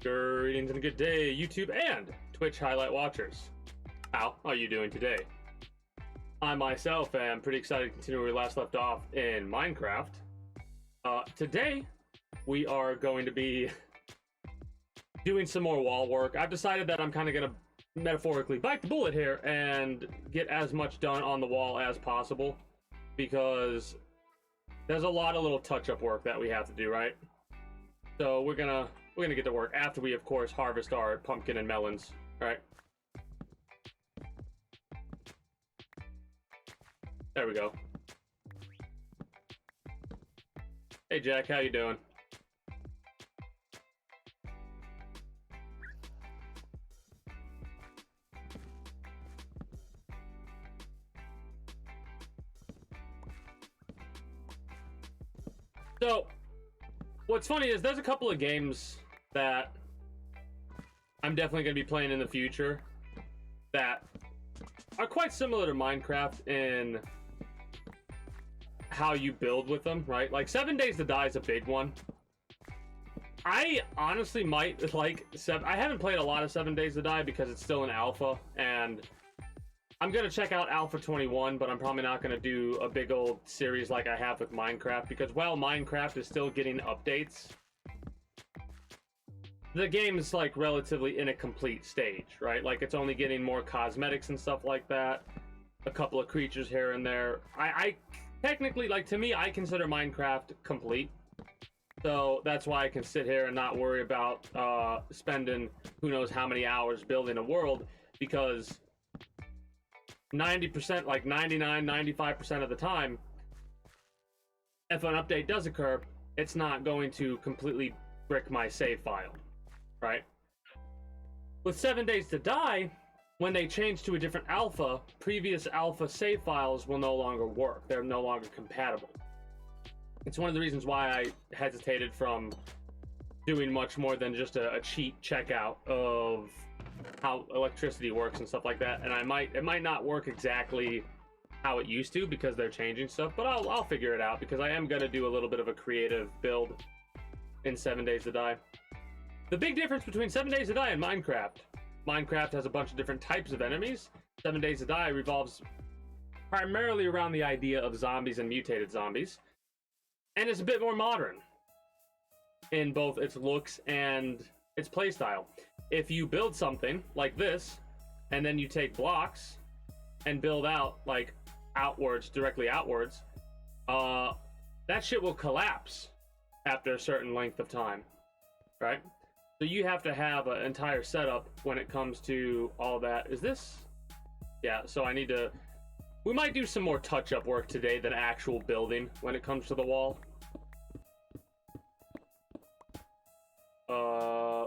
Greetings and good day, YouTube and Twitch highlight watchers. How are you doing today? I myself am pretty excited to continue where we last left off in Minecraft. Today, we are going to be doing some more wall work. I've decided that I'm kind of going to metaphorically bite the bullet here and get as much done on the wall as possible, because there's a lot of little touch-up work that we have to do, right? So we're gonna get to work after we, of course, harvest our pumpkin and melons, right? There we go. Hey Jack, how you doing? So, what's funny is there's a couple of games that I'm definitely going to be playing in the future that are quite similar to Minecraft in how you build with them, right? Like 7 Days to Die is a big one. I honestly might like I haven't played a lot of 7 Days to Die because it's still in alpha, and I'm gonna check out Alpha 21, but I'm probably not gonna do a big old series like I have with Minecraft, because while Minecraft is still getting updates, the game is like relatively in a complete stage, right? Like it's only getting more cosmetics and stuff like that, a couple of creatures here and there. I technically, like, to me, I consider Minecraft complete. So that's why I can sit here and not worry about spending who knows how many hours building a world, because 90%, like 99, 95% of the time, if an update does occur, it's not going to completely brick my save file, right? With 7 Days to Die, when they change to a different alpha, previous alpha save files will no longer work. They're no longer compatible. It's one of the reasons why I hesitated from doing much more than just a cheat checkout of how electricity works and stuff like that. And it might not work exactly how it used to because they're changing stuff, but I'll figure it out, because I am going to do a little bit of a creative build in 7 Days to Die. The big difference between 7 Days to Die and Minecraft has a bunch of different types of enemies. 7 Days to Die revolves primarily around the idea of zombies and mutated zombies, and it's a bit more modern in both its looks and its playstyle. If you build something like this, and then you take blocks and build out, like, outwards, directly outwards, that shit will collapse after a certain length of time, right? So you have to have an entire setup when it comes to all that. Is this? Yeah, so we might do some more touch-up work today than actual building when it comes to the wall.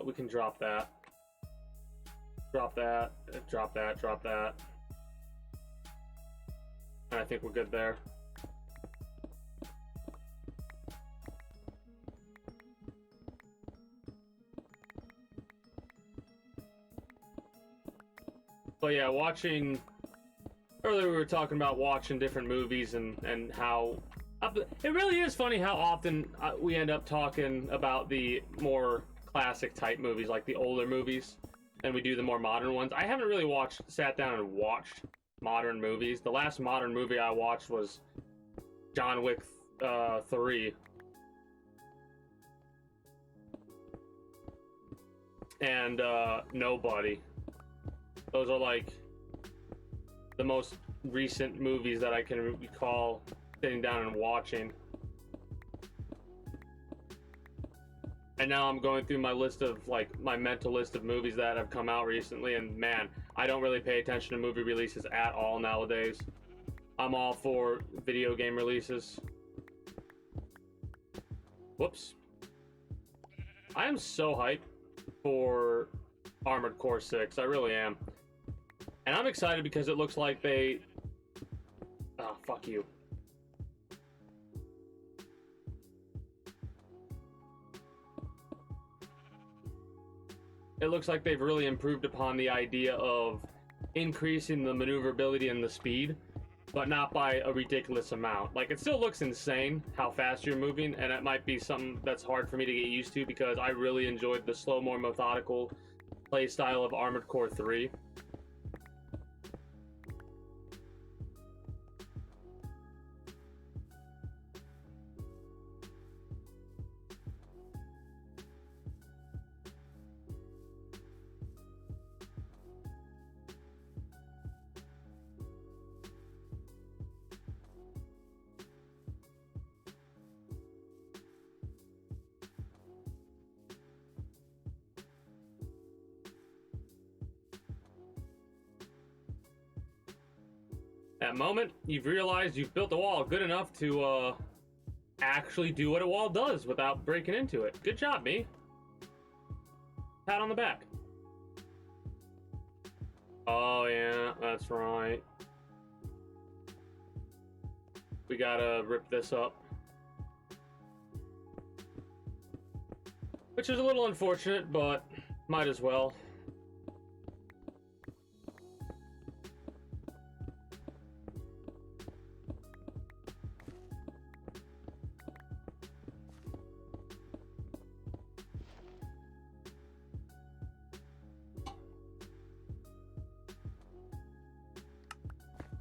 We can drop that. Drop that, drop that, drop that. And I think we're good there. But yeah, earlier we were talking about watching different movies and how it really is funny how often we end up talking about the more classic type movies, like the older movies, and we do the more modern ones. I haven't really sat down and watched modern movies. The last modern movie I watched was John Wick 3. And Nobody. Those are like the most recent movies that I can recall sitting down and watching. And now I'm going through my list of, like, my mental list of movies that have come out recently, and man, I don't really pay attention to movie releases at all nowadays. I'm all for video game releases. Whoops. I am so hyped for Armored Core 6, I really am. And I'm excited because it looks like they... Oh, fuck you. It looks like they've really improved upon the idea of increasing the maneuverability and the speed but not by a ridiculous amount. Like, it still looks insane how fast you're moving, and it might be something that's hard for me to get used to because I really enjoyed the slow, more methodical play style of Armored Core 3. That moment, you've realized you've built a wall good enough to actually do what a wall does without breaking into it. Good job, me. Pat on the back. Oh yeah, that's right. We gotta rip this up. Which is a little unfortunate, but might as well.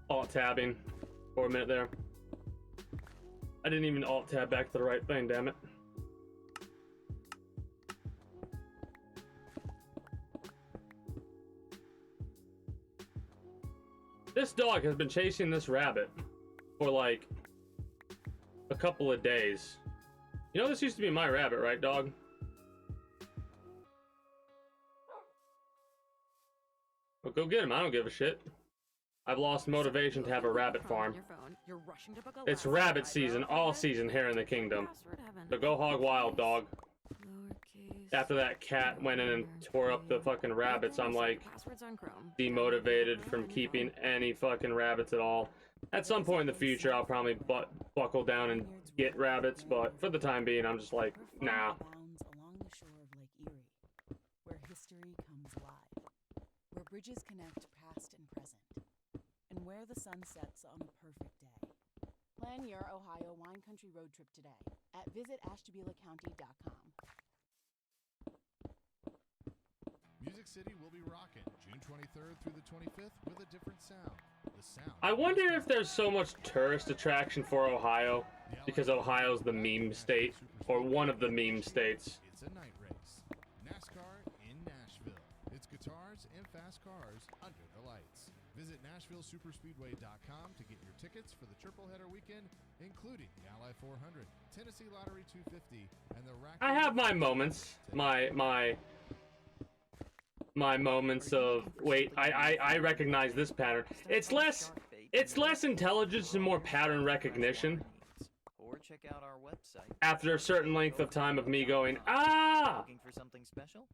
Alt-tabbing for a minute there. I didn't even alt-tab back to the right thing, damn it. This dog has been chasing this rabbit for like a couple of days. You know this used to be my rabbit, right, dog? Well, go get him. I don't give a shit. I've lost motivation to have a rabbit farm. It's rabbit season, all season here in the kingdom. So go hog wild, dog. After that cat went in and tore up the fucking rabbits, I'm like demotivated from keeping any fucking rabbits at all. At some point in the future, I'll probably buckle down and get rabbits, but for the time being, I'm just like, nah. Along the shore of Lake Erie, where history comes alive, where bridges connect past and present, and where the sun sets on a perfect day. Plan your Ohio wine country road trip today at visitashtabulacounty.com. Music City will be rocking June 23rd through the 25th with a different sound. The sound. I wonder if there's so much tourist attraction for Ohio because Ohio's the meme state, or one of the meme states. It's a night race. NASCAR in Nashville. It's guitars and fast cars under the lights. Visit NashvilleSuperspeedway.com to get your tickets for the Triple Header weekend, including the Ally 400, Tennessee Lottery 250, and the Rack. I have my moments, my moments of wait. I recognize this pattern. It's less intelligence and more pattern recognition. Or check out our website. After a certain length of time of me going ah. Looking for something special?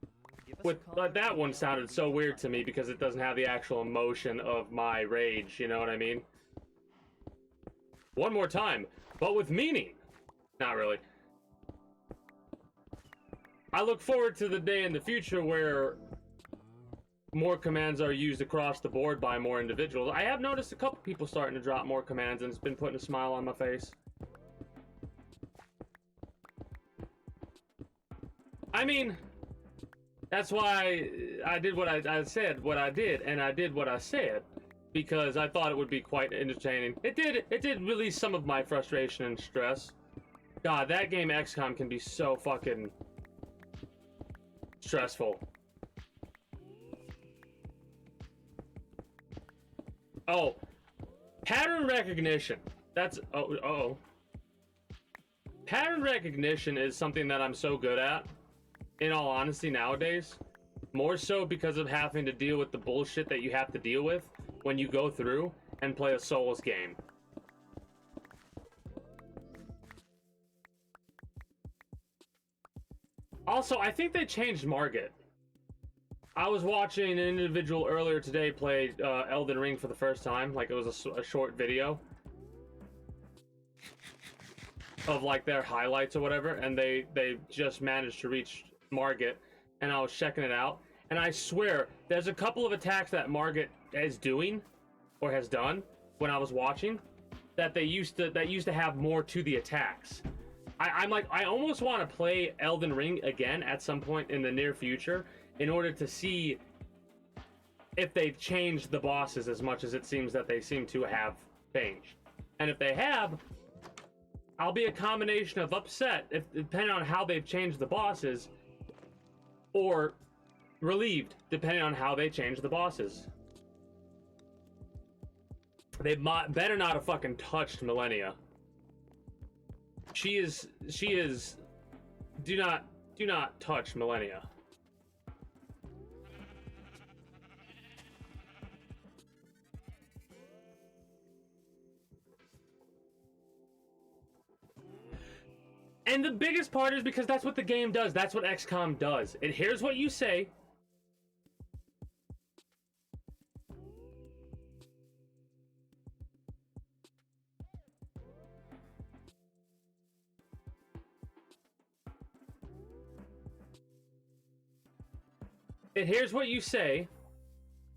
Give us With a call. that one sounded so weird to me because it doesn't have the actual emotion of my rage, you know what I mean? One more time, but with meaning. Not really. I look forward to the day in the future where more commands are used across the board by more individuals. I have noticed a couple people starting to drop more commands, and it's been putting a smile on my face. I mean, that's why I did what I said, what I did, and I did what I said, because I thought it would be quite entertaining. It did release some of my frustration and stress. God, that game XCOM can be so fucking stressful. Oh, pattern recognition. That's pattern recognition is something that I'm so good at, in all honesty, nowadays. More so because of having to deal with the bullshit that you have to deal with when you go through and play a Souls game. Also, I think they changed Margit. I was watching an individual earlier today play Elden Ring for the first time. Like, it was a short video of like their highlights or whatever, and they just managed to reach Margit, and I was checking it out, and I swear there's a couple of attacks that Margit is doing or has done when I was watching that they used to have more to the attacks. I'm like, I almost want to play Elden Ring again at some point in the near future in order to see if they've changed the bosses as much as it seems that they seem to have changed. And if they have, I'll be a combination of upset, depending on how they've changed the bosses, or relieved, depending on how they change the bosses. They better not have fucking touched Millennia. She is. Do not touch Millennia. And the biggest part is because that's what the game does. That's what XCOM does. It hears what you say. It hears what you say,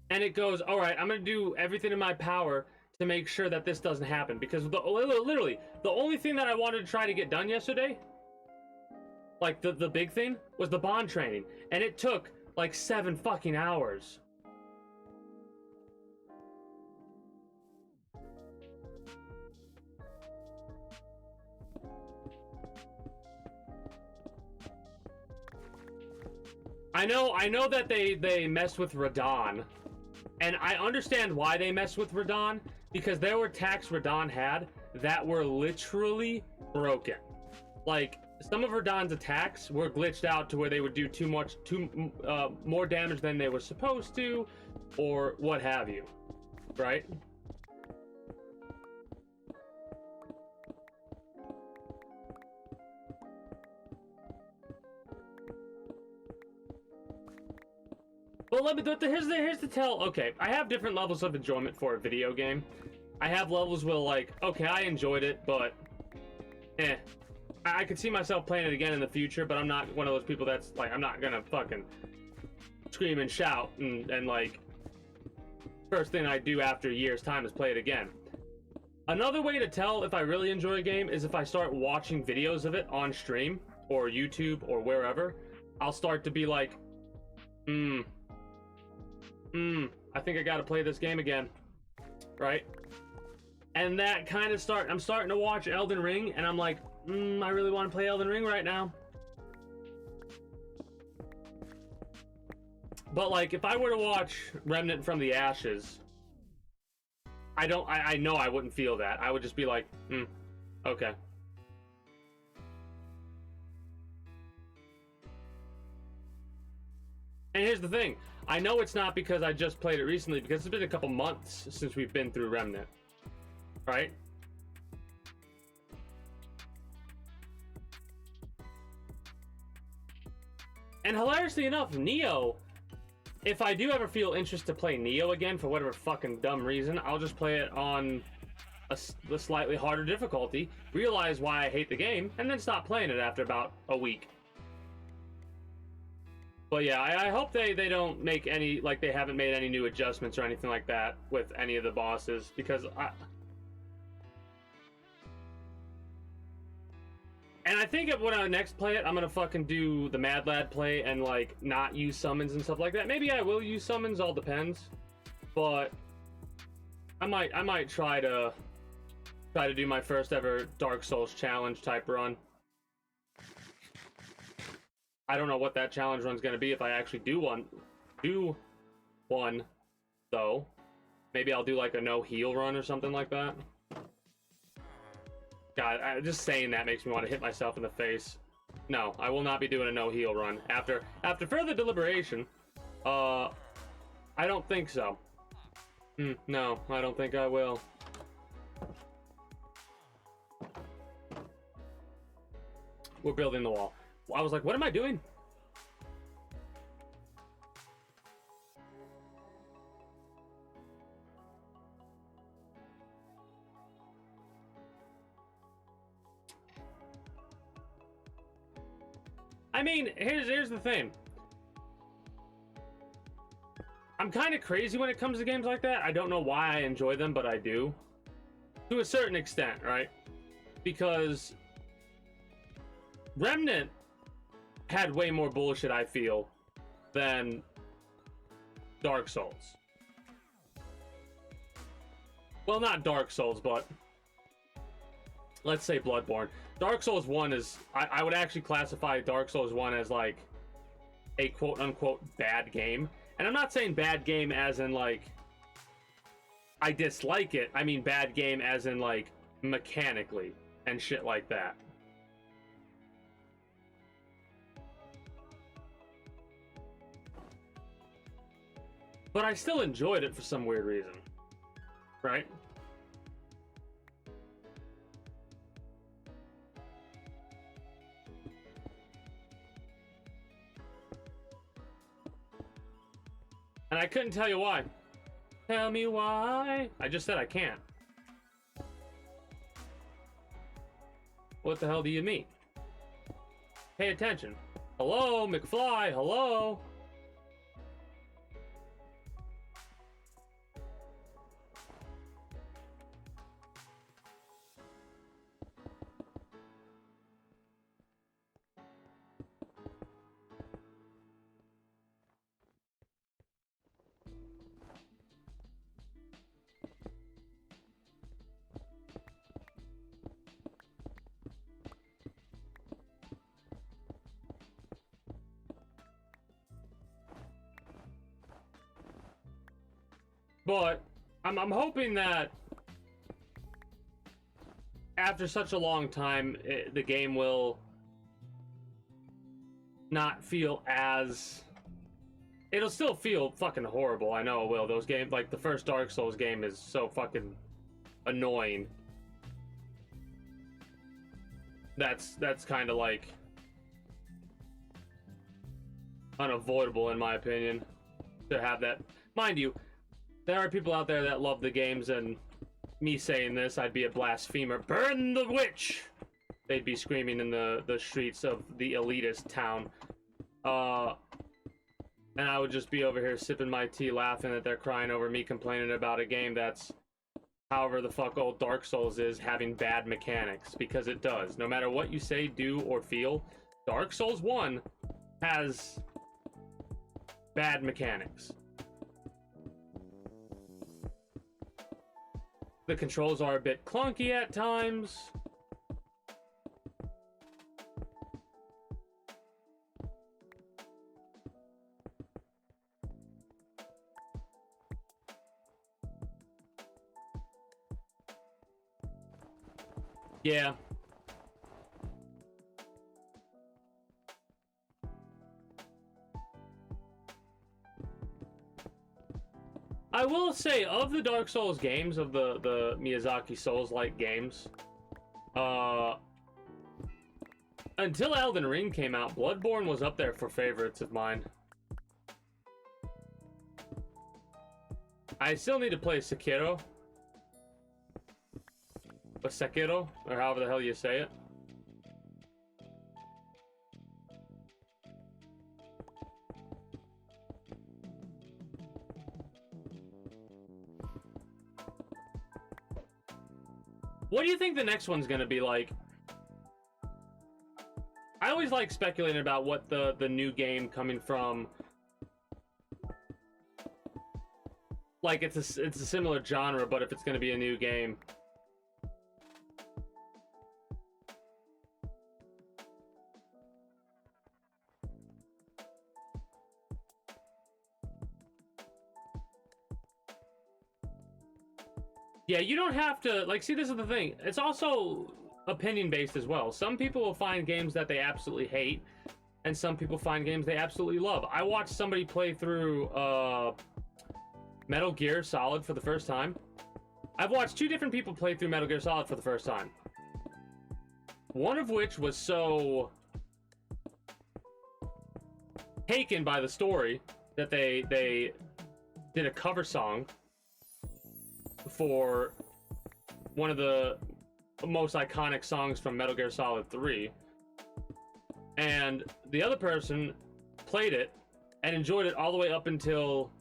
and it goes, all right, I'm going to do everything in my power to make sure that this doesn't happen. Because literally, the only thing that I wanted to try to get done yesterday, like the big thing, was the bond training. And it took like 7 fucking hours. I know that they messed with Radahn, and I understand why they messed with Radahn, because there were attacks Radahn had that were literally broken. Like, some of Radahn's attacks were glitched out to where they would do more damage than they were supposed to, or what have you, right? Well, here's the tell. Okay, I have different levels of enjoyment for a video game. I have levels where, like, okay, I enjoyed it, but I could see myself playing it again in the future, but I'm not one of those people that's like, I'm not gonna fucking scream and shout and like, first thing I do after a year's time is play it again. Another way to tell if I really enjoy a game is if I start watching videos of it on stream or YouTube or wherever. I'll start to be like, I think I gotta play this game again, right? And that kind of I'm starting to watch Elden Ring, and I'm like, I really want to play Elden Ring right now. But like, if I were to watch Remnant from the Ashes, I know I wouldn't feel that. I would just be like, okay. And here's the thing. I know it's not because I just played it recently, because it's been a couple months since we've been through Remnant. Right? And hilariously enough, Neo, if I do ever feel interest to play Neo again for whatever fucking dumb reason, I'll just play it on a slightly harder difficulty, realize why I hate the game, and then stop playing it after about a week. But yeah, I hope they don't make any, like, they haven't made any new adjustments or anything like that with any of the bosses, because And I think when I next play it, I'm gonna fucking do the Mad Lad play and like not use summons and stuff like that. Maybe I will use summons, all depends. But I might try to do my first ever Dark Souls challenge type run. I don't know what that challenge run's gonna be if I actually do one though. Maybe I'll do like a no heal run or something like that. God, just saying that makes me want to hit myself in the face. No, I will not be doing a no heal run. After further deliberation, I don't think so. No, I don't think I will. We're building the wall. I was like, what am I doing? I mean, here's the thing. I'm kind of crazy when it comes to games like that. I don't know why I enjoy them, but I do. to a certain extent, right? Because Remnant had way more bullshit, I feel, than Dark Souls. Well, not Dark Souls, but let's say Bloodborne. Dark Souls 1 is... I would actually classify Dark Souls 1 as, like, a quote-unquote bad game. And I'm not saying bad game as in, like, I dislike it. I mean bad game as in, like, mechanically and shit like that. But I still enjoyed it for some weird reason. Right? And I couldn't tell you why. Tell me why. I just said I can't. What the hell do you mean? Pay attention. Hello, McFly, hello? But I'm hoping that after such a long time, the game will not feel as... It'll still feel fucking horrible. I know it will. Those games, like the first Dark Souls game, is so fucking annoying. That's kind of like unavoidable in my opinion to have that. Mind you, there are people out there that love the games, and me saying this, I'd be a blasphemer. Burn the witch! They'd be screaming in the streets of the elitist town. And I would just be over here sipping my tea, laughing that they're crying over me complaining about a game that's however the fuck old Dark Souls is, having bad mechanics. Because it does. No matter what you say, do, or feel, Dark Souls 1 has bad mechanics. The controls are a bit clunky at times. Yeah. I will say, of the Dark Souls games, of the Miyazaki Souls-like games, until Elden Ring came out, Bloodborne was up there for favorites of mine. I still need to play Sekiro. Or Sekiro, or however the hell you say it. What do you think the next one's gonna be like? I always like speculating about what the new game coming from... Like, it's a similar genre, but if it's gonna be a new game. Yeah, you don't have to, like, see, this is the thing. It's also opinion-based as well. Some people will find games that they absolutely hate, and some people find games they absolutely love. I watched somebody play through Metal Gear Solid for the first time. I've watched two different people play through Metal Gear Solid for the first time. One of which was so taken by the story that they did a cover song for one of the most iconic songs from Metal Gear Solid 3, and the other person played it and enjoyed it all the way up until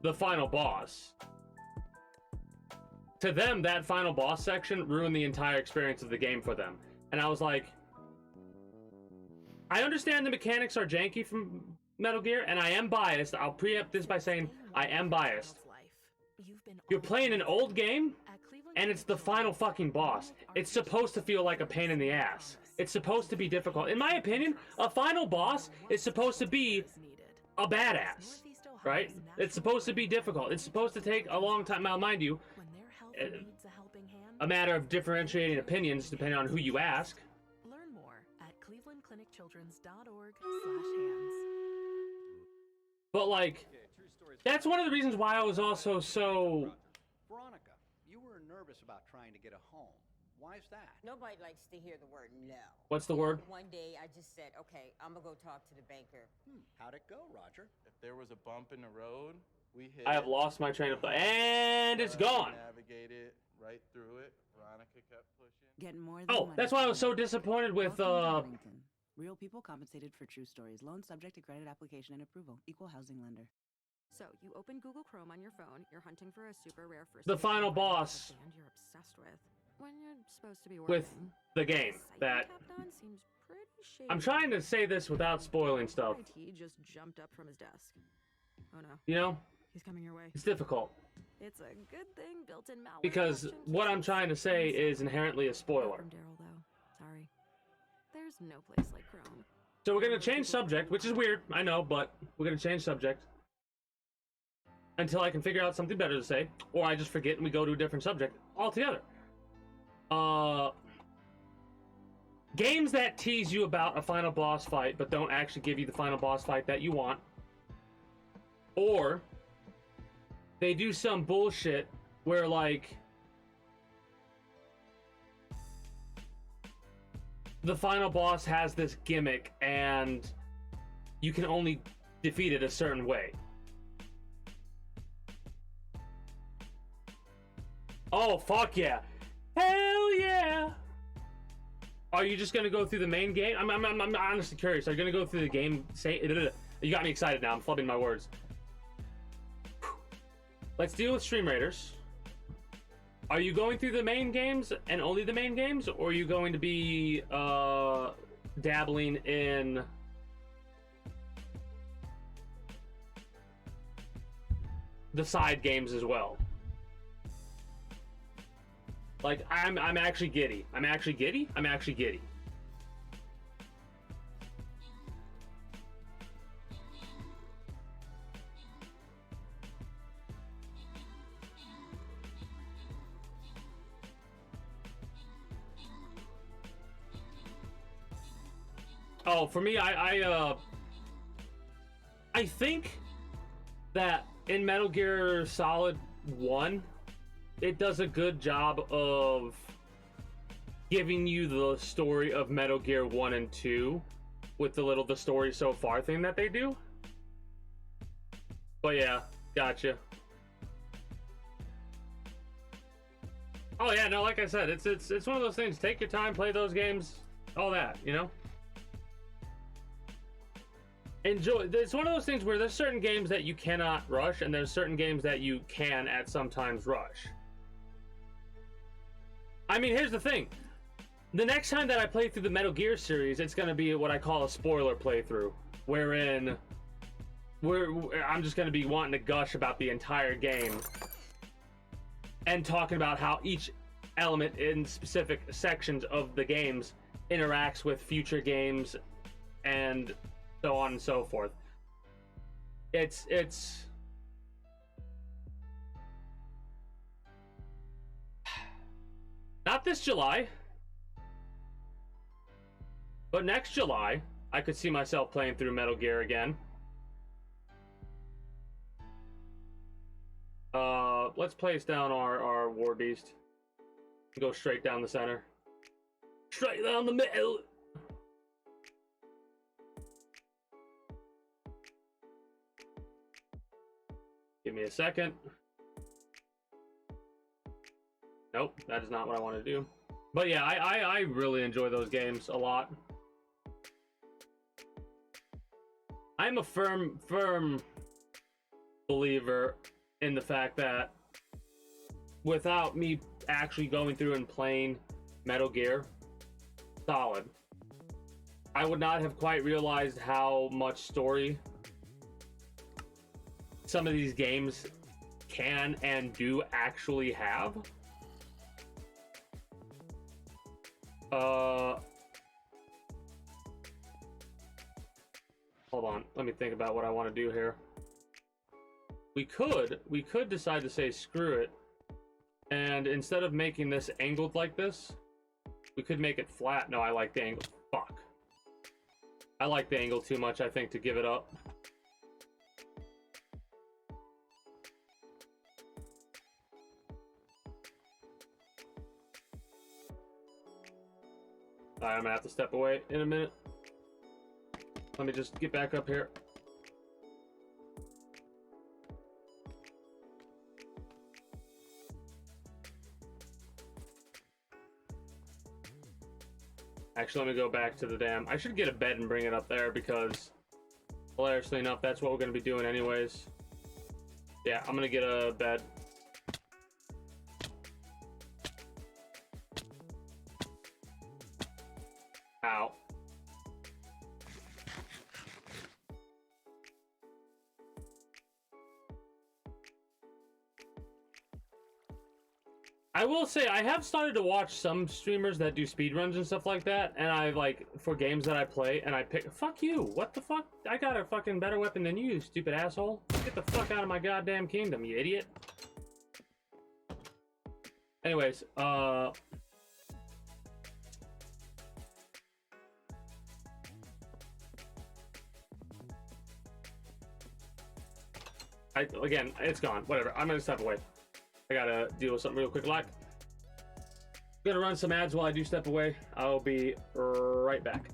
the final boss. to them, that final boss section ruined the entire experience of the game for them. And I was like, I understand the mechanics are janky from Metal Gear, and I am biased. I'll preempt this by saying I am biased. You're playing an old game, and it's the final fucking boss. It's supposed to feel like a pain in the ass. It's supposed to be difficult. In my opinion, a final boss is supposed to be a badass, right? It's supposed to be difficult. It's supposed to take a long time. Now, mind you, a matter of differentiating opinions depending on who you ask. Learn more at clevelandclinicchildrens.org/hands. But like, that's one of the reasons why I was also so. Veronica, you were nervous about trying to get a home. Why is that? Nobody likes to hear the word no. What's the word? One day I just said, okay, I'm gonna go talk to the banker. How'd it go, Roger? If there was a bump in the road, we hit I have it, lost my train of thought, and it's gone. Navigated right through it. Veronica kept pushing. Get more than Oh, money that's why I was from so disappointed with Welcome to Huntington. Real people compensated for true stories. Loan subject to credit application and approval. Equal housing lender. So, you open Google Chrome on your phone, you're hunting for a super rare first the edition final record of a boss band you're obsessed with. When you're supposed to be working. with the game. Site you That tapped on seems pretty shady. I'm trying to say this without spoiling stuff. IT just jumped up from his desk. Oh no, You know, he's coming your way. it's difficult It's a good thing built-in malware. because detection what keeps I'm trying to us say safe. is inherently a No spoiler. from Daryl, though. Sorry. There's no place like Chrome. So we're gonna change subject, which is weird, I know, but we're gonna change subject until I can figure out something better to say, or I just forget and we go to a different subject altogether. Games that tease you about a final boss fight but don't actually give you the final boss fight that you want, or they do some bullshit where like the final boss has this gimmick and you can only defeat it a certain way. Oh, fuck yeah. Hell yeah. Are you just gonna go through the main game? I'm honestly curious. Are you gonna go through the game? You got me excited now. I'm flubbing my words. Let's deal with Stream Raiders. Are you going through the main games and only the main games, or are you going to be dabbling in the side games as well? Like, I'm actually giddy. I'm actually giddy. Oh, for me, I think that in Metal Gear Solid 1, it does a good job of giving you the story of Metal Gear 1 and 2 with the story so far thing that they do. But yeah, gotcha. Oh yeah, no, like I said, it's one of those things. Take your time, play those games, all that, you know? Enjoy. It's one of those things where there's certain games that you cannot rush, and there's certain games that you can at sometimes rush. I mean, here's the thing. The next time that I play through the Metal Gear series, it's going to be what I call a spoiler playthrough, wherein I'm just going to be wanting to gush about the entire game and talking about how each element in specific sections of the games interacts with future games and so on and so forth. It's not this July, but next July, I could see myself playing through Metal Gear again. Let's place down our War Beast. Go straight down the center. Straight down the middle. Give me a second. Nope, that is not what I want to do. But yeah, I really enjoy those games a lot. I'm a firm believer in the fact that without me actually going through and playing Metal Gear Solid, I would not have quite realized how much story some of these games can and do actually have. Hold on, let me think about what I want to do here. We could decide to say screw it, and instead of making this angled like this, we could make it flat. No, I like the angle. Fuck. I like the angle too much, I think, to give it up. Alright, I'm gonna have to step away in a minute. Let me just get back up here. Actually, let me go back to the dam. I should get a bed and bring it up there because, hilariously enough, that's what we're going to be doing anyways. Yeah, I'm going to get a bed. Ow. I will say, I have started to watch some streamers that do speedruns and stuff like that, and I, like, for games that I play, and I pick... Fuck you! What the fuck? I got a fucking better weapon than you, stupid asshole. Get the fuck out of my goddamn kingdom, you idiot. Anyways, again, it's gone. Whatever. I'm gonna step away. I gotta deal with something real quick. Like, gonna run some ads while I do step away. I'll be right back.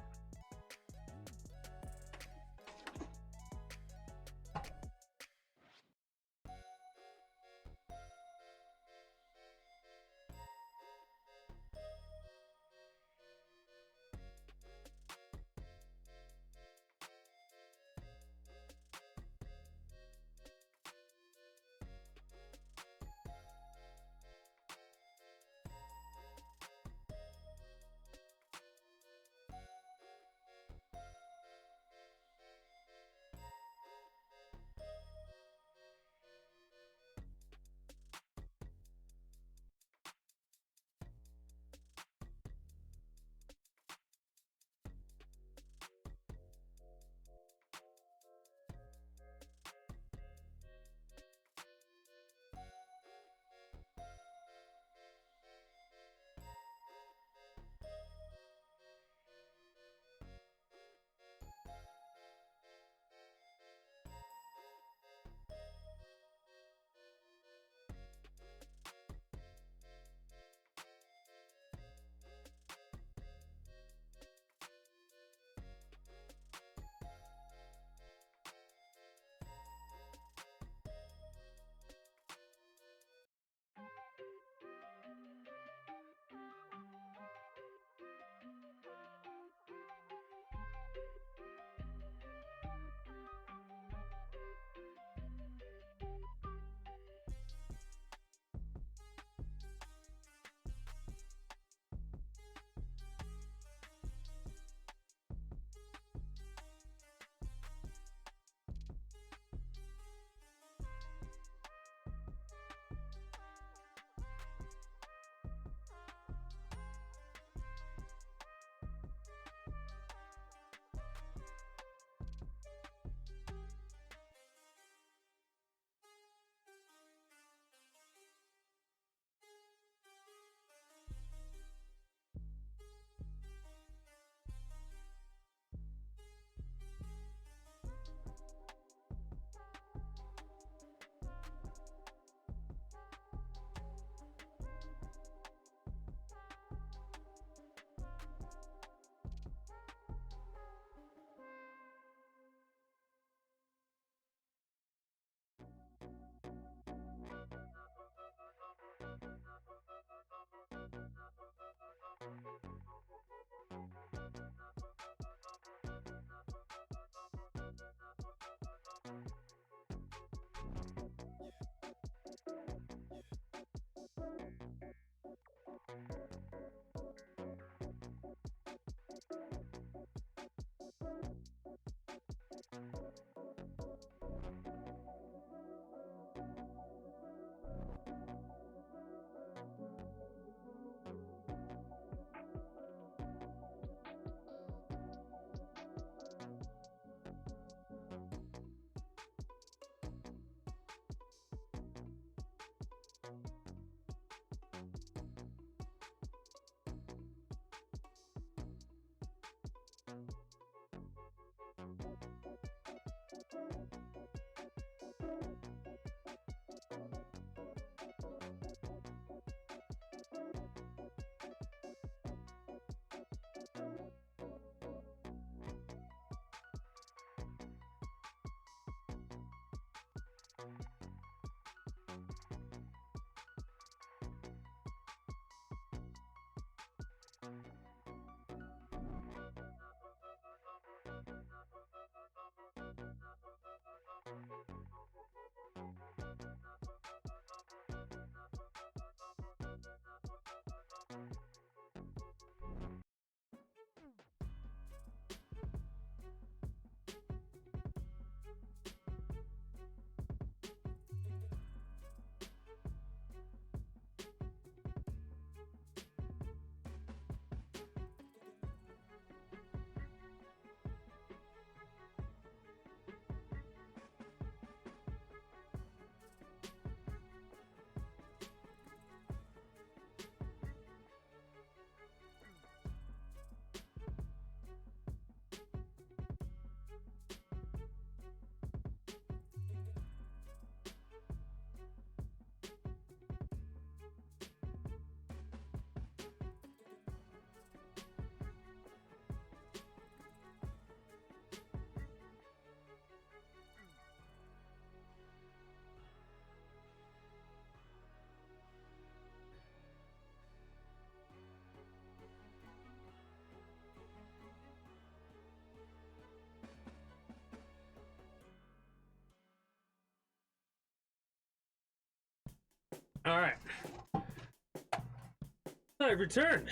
I've returned.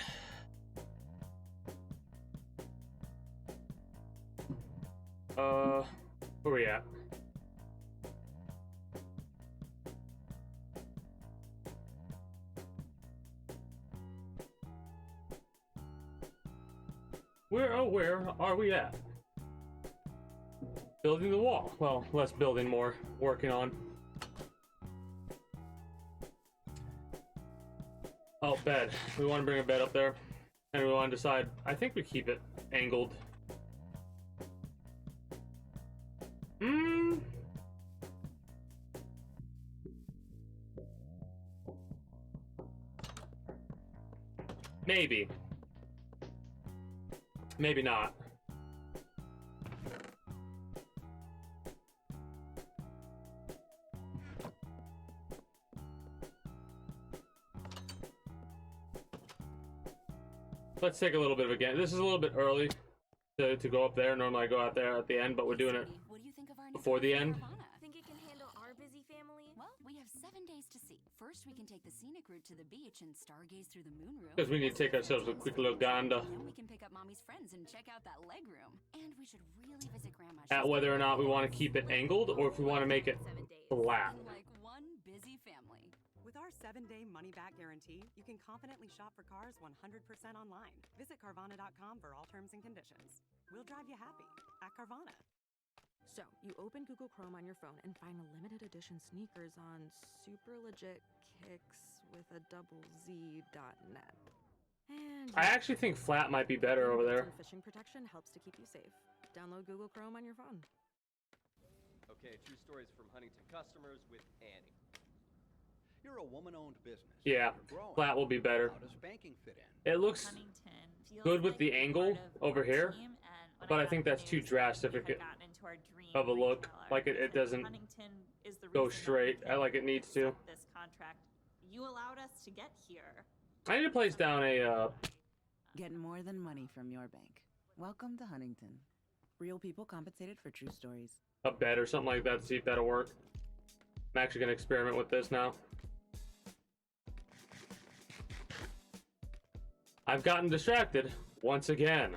Where we at? Where are we at? Building the wall. Well, less building, more working on. Oh, bed. We want to bring a bed up there. And we want to decide. I think we keep it angled. Maybe. Maybe not. Let's take a little bit of a game. This is a little bit early to go up there. Normally I go out there at the end, but we're doing it What do you think of our before the end. Think it can handle our busy family? Well, we have 7 days to see. First, we can take the scenic route to the beach and stargaze through the moon room. Because we need to take ourselves a quick little gander Then we can pick up Mommy's friends and check out that leg room. And we should really visit Grandma. at whether or not we want to keep it angled or if we want to make it 7 days. flat. Like one busy family. With our 7-day money-back guarantee, you can confidently shop for cars 100% online. Visit Carvana.com for all terms and conditions. We'll drive you happy at Carvana. So, you open Google Chrome on your phone and find limited edition sneakers on superlegitkicks.net. And I actually think flat might be better over there. Fishing protection helps to keep you safe. Download Google Chrome on your phone. Okay, true stories from Huntington customers with Annie. You're a woman-owned business. Yeah, You're growing. flat will be better. How does banking fit in? It looks good with the angle over here, but I think that's too drastic of a look. Like it doesn't go straight like it needs to. This contract. You allowed us to get here. I need to place down a Get more than money from your bank. Welcome to Huntington. Real people compensated for true stories. bed or something like that to see if that'll work. I'm actually gonna experiment with this now. I've gotten distracted once again.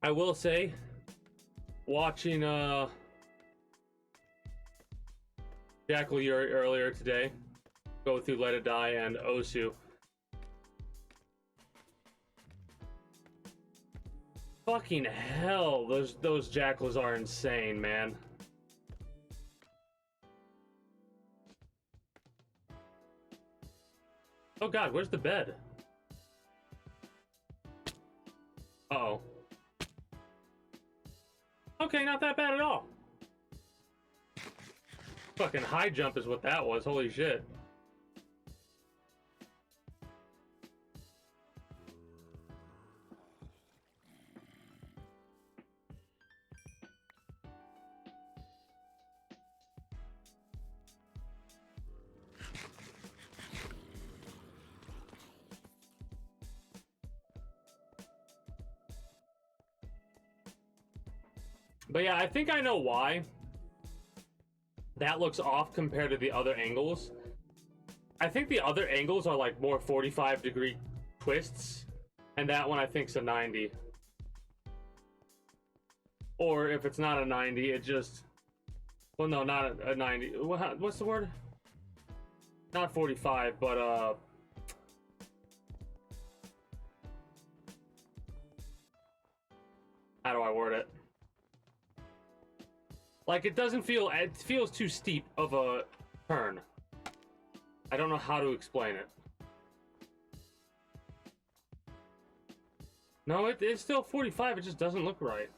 I will say, watching Jackal Yuri earlier today go through Let It Die and Osu. Fucking hell, those jackals are insane, man. Oh god, where's the bed? Uh-oh. Okay, not that bad at all. Fucking high jump is what that was, holy shit. But yeah, I think I know why that looks off compared to the other angles. I think the other angles are like more 45-degree twists, and that one I think's a 90. Or if it's not a 90, it just... Well, no, not a 90. What's the word? Not 45, but how do I word it? Like, it doesn't feel... It feels too steep of a turn. I don't know how to explain it. No, it's still 45. It just doesn't look right.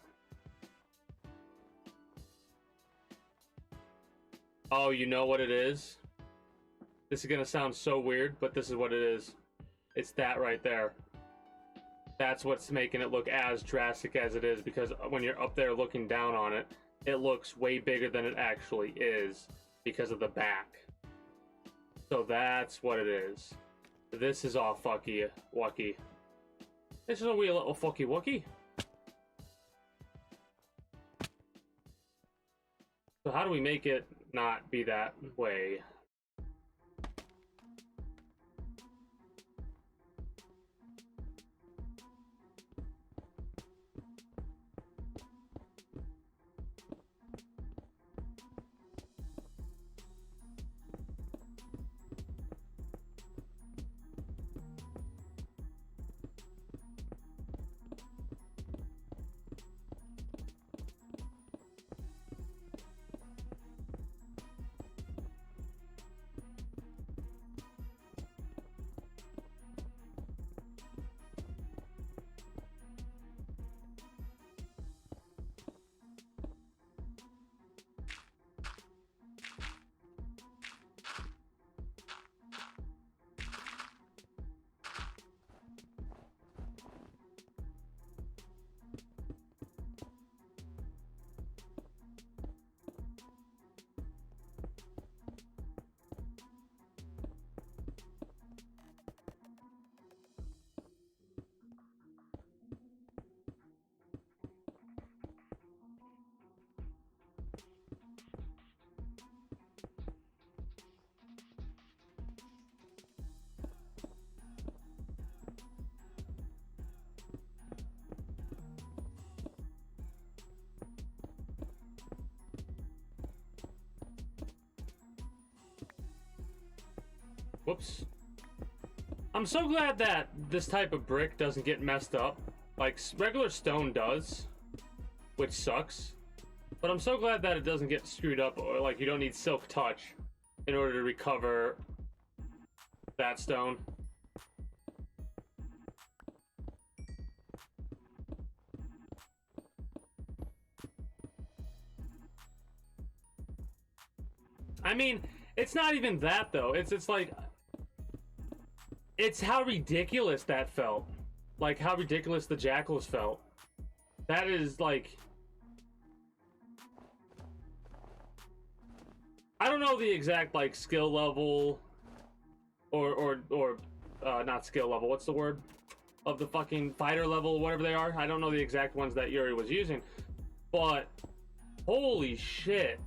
Oh, you know what it is? This is gonna sound so weird, but this is what it is. It's that right there. That's what's making it look as drastic as it is, because when you're up there looking down on it, it looks way bigger than it actually is because of the back. So that's what it is. This is all fucky wucky. This is a wee little fucky wucky. So how do we make it not be that way? Whoops. I'm so glad that this type of brick doesn't get messed up. Like, regular stone does, which sucks. But I'm so glad that it doesn't get screwed up, or like you don't need silk touch in order to recover that stone. I mean, it's not even that though. It's like, it's how ridiculous that felt. Like how ridiculous the jackals felt. That is like, I don't know the exact like skill level or not skill level, what's the word? Of the fucking fighter level, whatever they are. I don't know the exact ones that Yuri was using, but holy shit.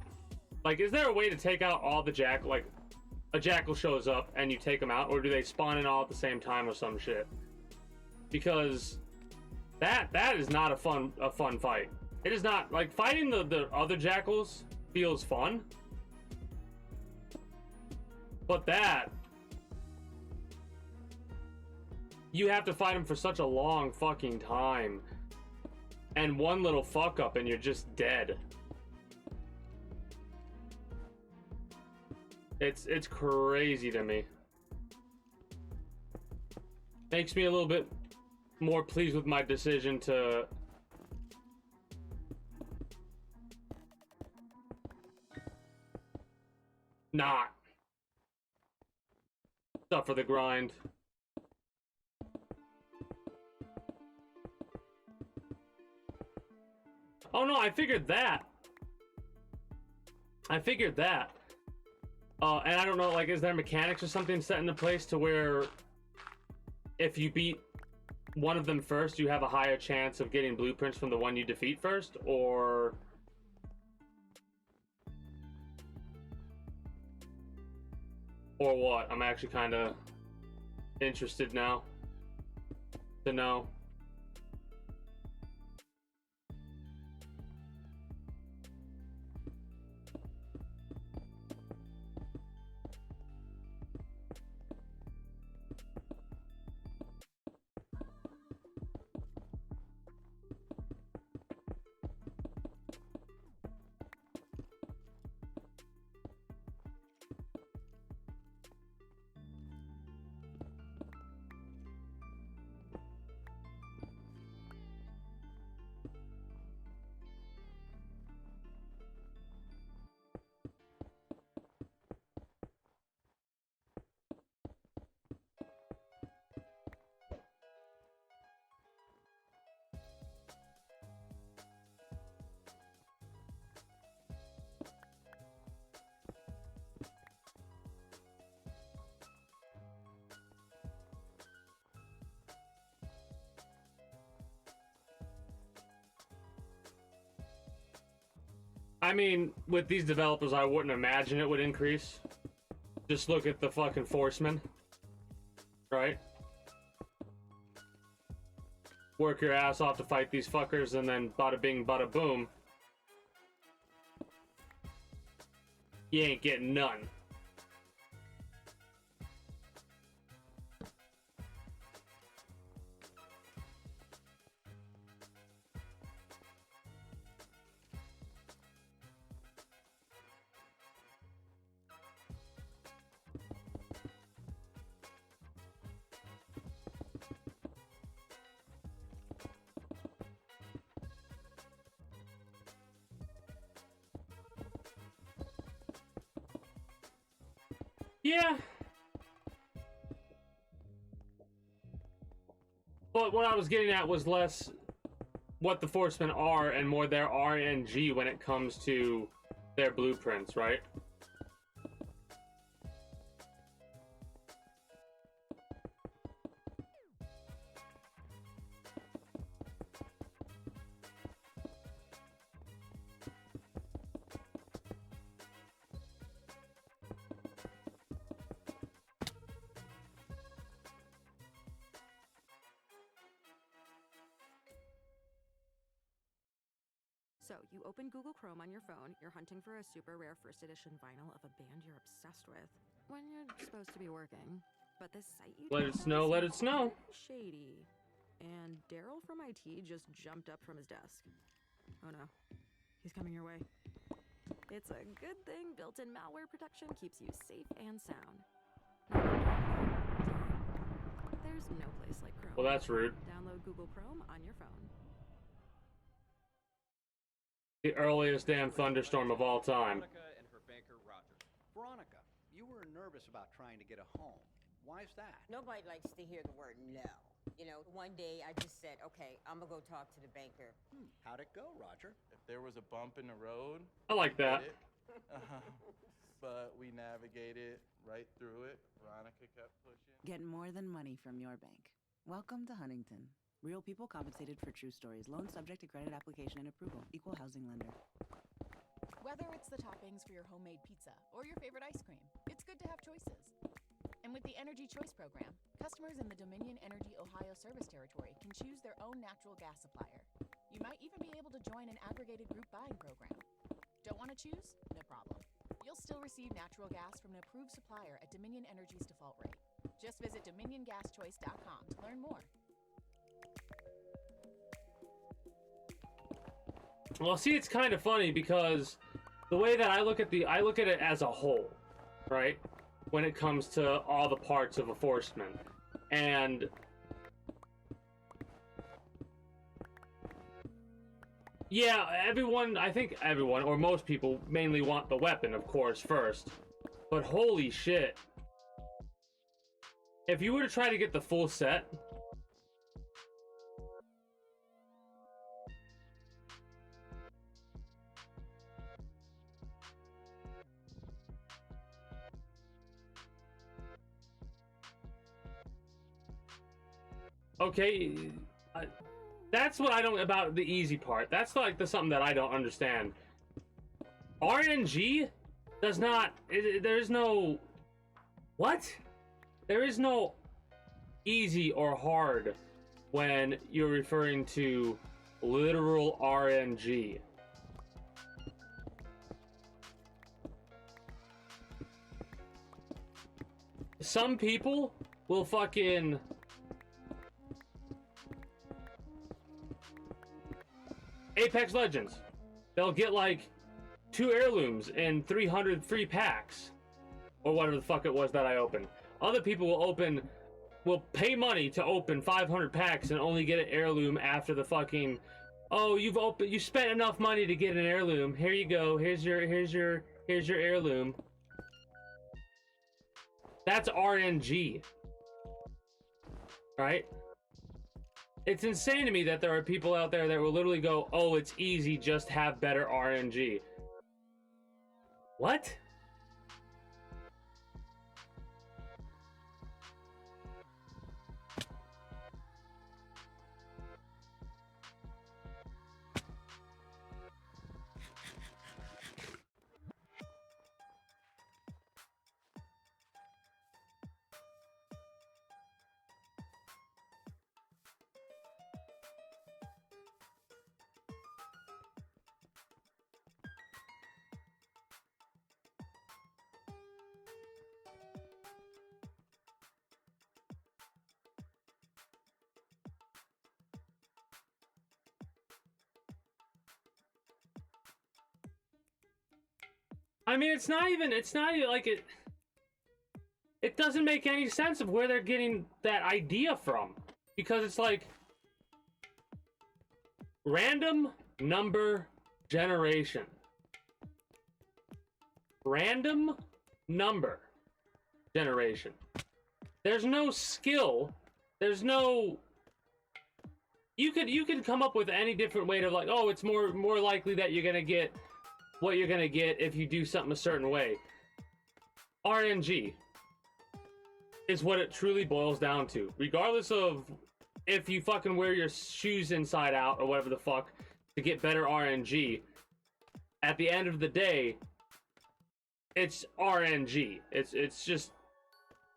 Like, is there a way to take out all the jackal, like a jackal shows up and you take them out, or do they spawn in all at the same time or some shit? Because that is not a fun fight. It is not. Like, fighting the other jackals feels fun, but that, you have to fight them for such a long fucking time, and one little fuck up and you're just dead. It's crazy to me. Makes me a little bit more pleased with my decision to not suffer the grind. Oh no, I figured that. And I don't know, like, is there mechanics or something set into place to where if you beat one of them first, you have a higher chance of getting blueprints from the one you defeat first, or what? I'm actually kind of interested now to know. I mean, with these developers, I wouldn't imagine it would increase. Just look at the fucking Forcemen. Right? Work your ass off to fight these fuckers, and then bada bing, bada boom. You ain't getting none. Yeah. But what I was getting at was less what the Forcemen are and more their RNG when it comes to their blueprints, right? So, you open Google Chrome on your phone, you're hunting for a super rare first edition vinyl of a band you're obsessed with, when you're supposed to be working. But this site you Let it snow, let it snow. Shady. And Daryl from IT just jumped up from his desk. Oh no, he's coming your way. It's a good thing built-in malware protection keeps you safe and sound. There's no place like Chrome. Well, that's rude. Download Google Chrome on your phone. The earliest damn thunderstorm of all time. Veronica and her banker, Roger. Veronica, you were nervous about trying to get a home. Why is that? Nobody likes to hear the word no. You know, one day I just said, okay, I'm gonna go talk to the banker. How'd it go, Roger? If there was a bump in the road, I like that. hit it. But we navigated right through it. Veronica kept pushing. Get more than money from your bank. Welcome to Huntington. Real people compensated for true stories. Loan subject to credit application and approval. Equal housing lender. Whether it's the toppings for your homemade pizza or your favorite ice cream, it's good to have choices. And with the Energy Choice program, customers in the Dominion Energy Ohio service territory can choose their own natural gas supplier. You might even be able to join an aggregated group buying program. Don't want to choose? No problem. You'll still receive natural gas from an approved supplier at Dominion Energy's default rate. Just visit dominiongaschoice.com to learn more. Well, see, it's kind of funny because the way that I look at it as a whole, right? When it comes to all the parts of a Forceman. And yeah, I think everyone, or most people, mainly want the weapon, of course, first. But holy shit. If you were to try to get the full set, okay, that's what I don't about the easy part. That's like the something that I don't understand. RNG does not. There's no. What? There is no easy or hard when you're referring to literal RNG. Some people will fucking Apex Legends. They'll get like 2 heirlooms and 300 free packs. Or whatever the fuck it was that I opened. Other people will pay money to open 500 packs and only get an heirloom after the fucking, oh, you spent enough money to get an heirloom. Here you go. Here's your heirloom. That's RNG. Right? It's insane to me that there are people out there that will literally go, oh, it's easy, just have better RNG. What? I mean, it's not even like it doesn't make any sense of where they're getting that idea from, because it's like random number generation. Random number generation. There's no skill. There's no. You could come up with any different way to, like, oh, it's more likely that you're gonna get what you're gonna get if you do something a certain way. RNG is what it truly boils down to. Regardless of if you fucking wear your shoes inside out or whatever the fuck to get better RNG, at the end of the day, it's RNG. It's just,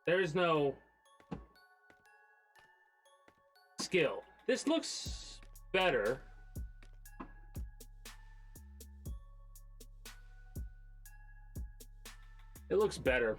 there's no skill. This looks better. It looks better.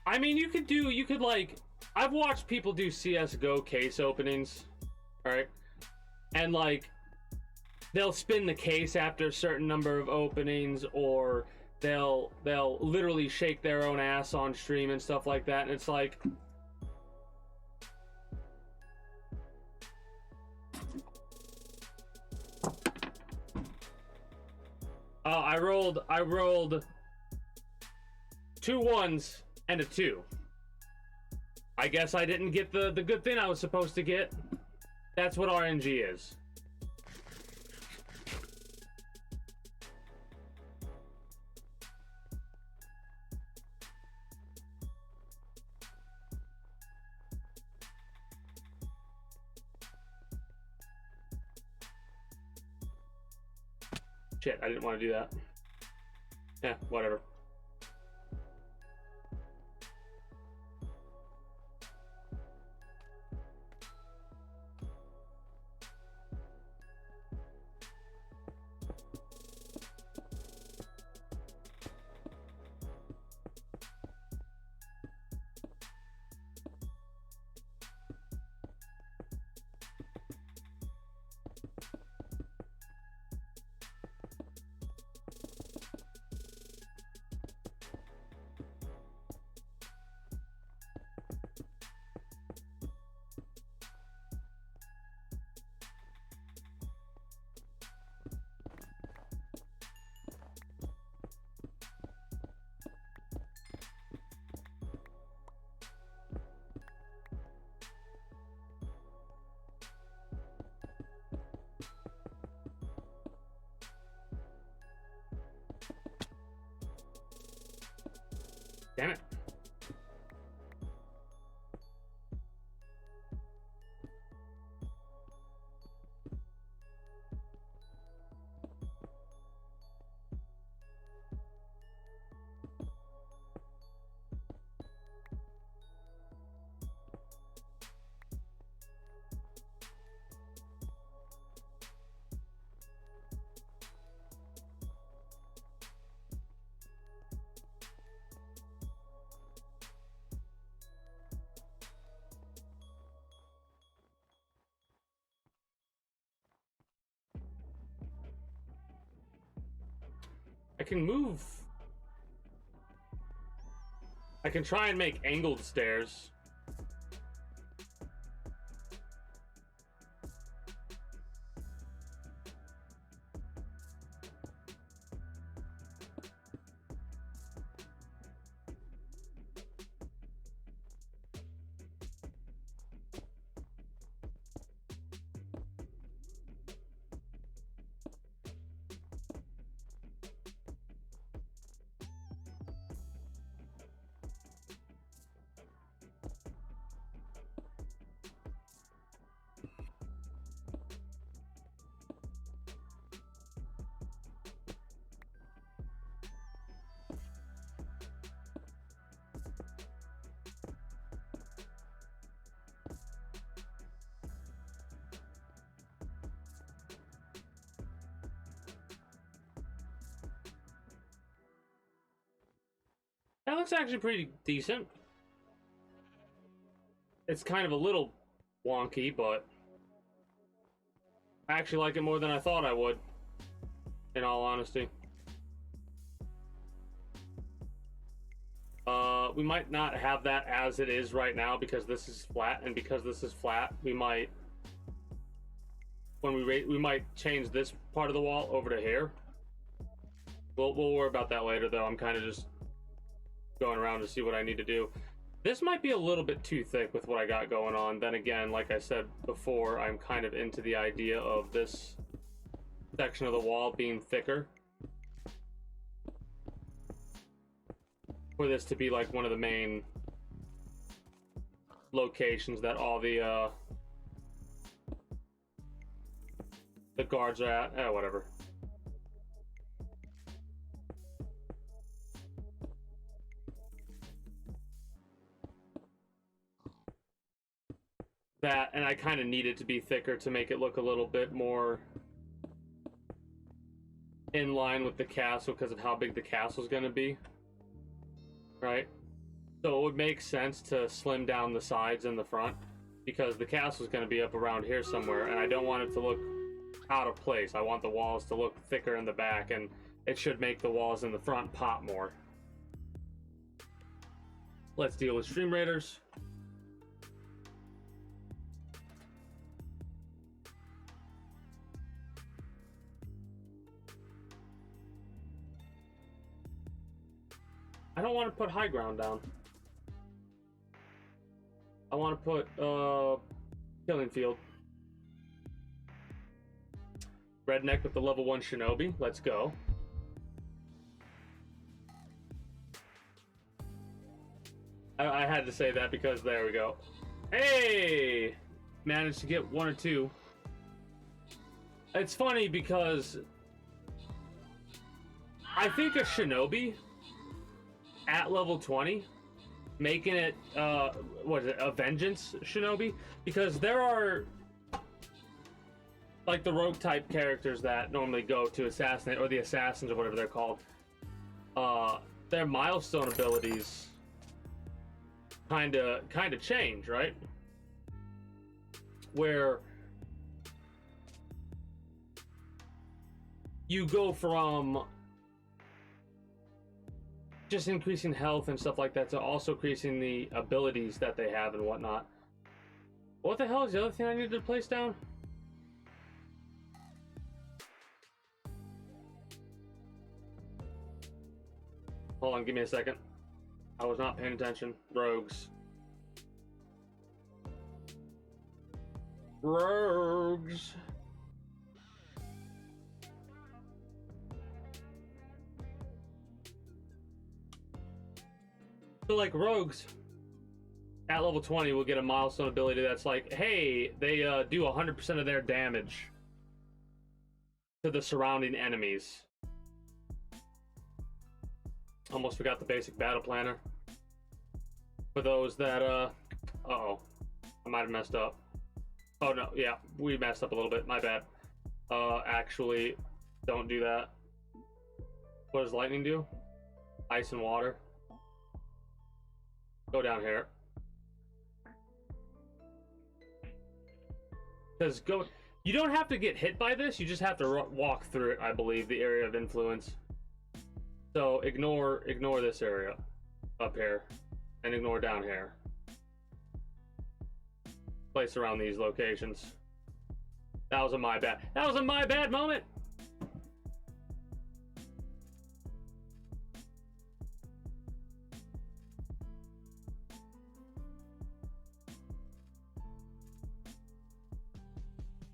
I mean, you could like, I've watched people do CSGO case openings, alright? And like, they'll spin the case after a certain number of openings, or they'll literally shake their own ass on stream and stuff like that, and it's like, I rolled 2 1s and a 2. I guess I didn't get the good thing I was supposed to get. That's what RNG is. Shit, I didn't want to do that. Yeah, whatever. Damn it. I can move. I can try and make angled stairs. That looks actually pretty decent. It's kind of a little wonky, but I actually like it more than I thought I would, in all honesty. We might not have that as it is right now because this is flat, and because this is flat, we might, when we might change this part of the wall over to here. We'll worry about that later, though. I'm kind of just going around to see what I need to do. This might be a little bit too thick with what I got going on. Then again, like I said before, I'm kind of into the idea of this section of the wall being thicker, for this to be like one of the main locations that all the guards are at. Whatever. That, and I kind of need it to be thicker to make it look a little bit more in line with the castle because of how big the castle's going to be. Right? So it would make sense to slim down the sides and the front because the castle's going to be up around here somewhere, and I don't want it to look out of place. I want the walls to look thicker in the back, and it should make the walls in the front pop more. Let's deal with Stream Raiders. I don't want to put high ground down. I want to put killing field. Redneck with the level 1 shinobi. Let's go. I had to say that because there we go. Hey! Managed to get 1 or 2. It's funny because I think a shinobi at level 20, making it what is it, a vengeance shinobi, because there are like the rogue type characters that normally go to assassinate, or the assassins or whatever they're called. Their milestone abilities kind of change, right? Where you go from just increasing health and stuff like that to also increasing the abilities that they have and whatnot. What the hell is the other thing I needed to place down? Hold on, give me a second. I was not paying attention. Rogues. Rogues. So like rogues at level 20 will get a milestone ability that's like, hey, they do 100% of their damage to the surrounding enemies. Almost forgot the basic battle planner. For those that uh-oh, I might have messed up. Oh no, yeah, we messed up a little bit, my bad. Actually, don't do that. What does lightning do? Ice and water. Go down here. Because you don't have to get hit by this, you just have to walk through it, I believe, the area of influence. So ignore this area up here, and ignore down here. Place around these locations. That was a my bad. That was a my bad moment!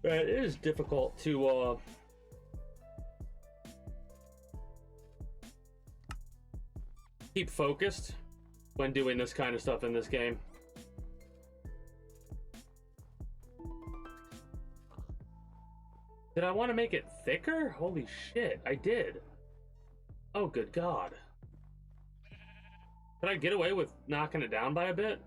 It is difficult to keep focused when doing this kind of stuff in this game. Did I want to make it thicker? Holy shit, I did. Oh, good God. Could I get away with knocking it down by a bit?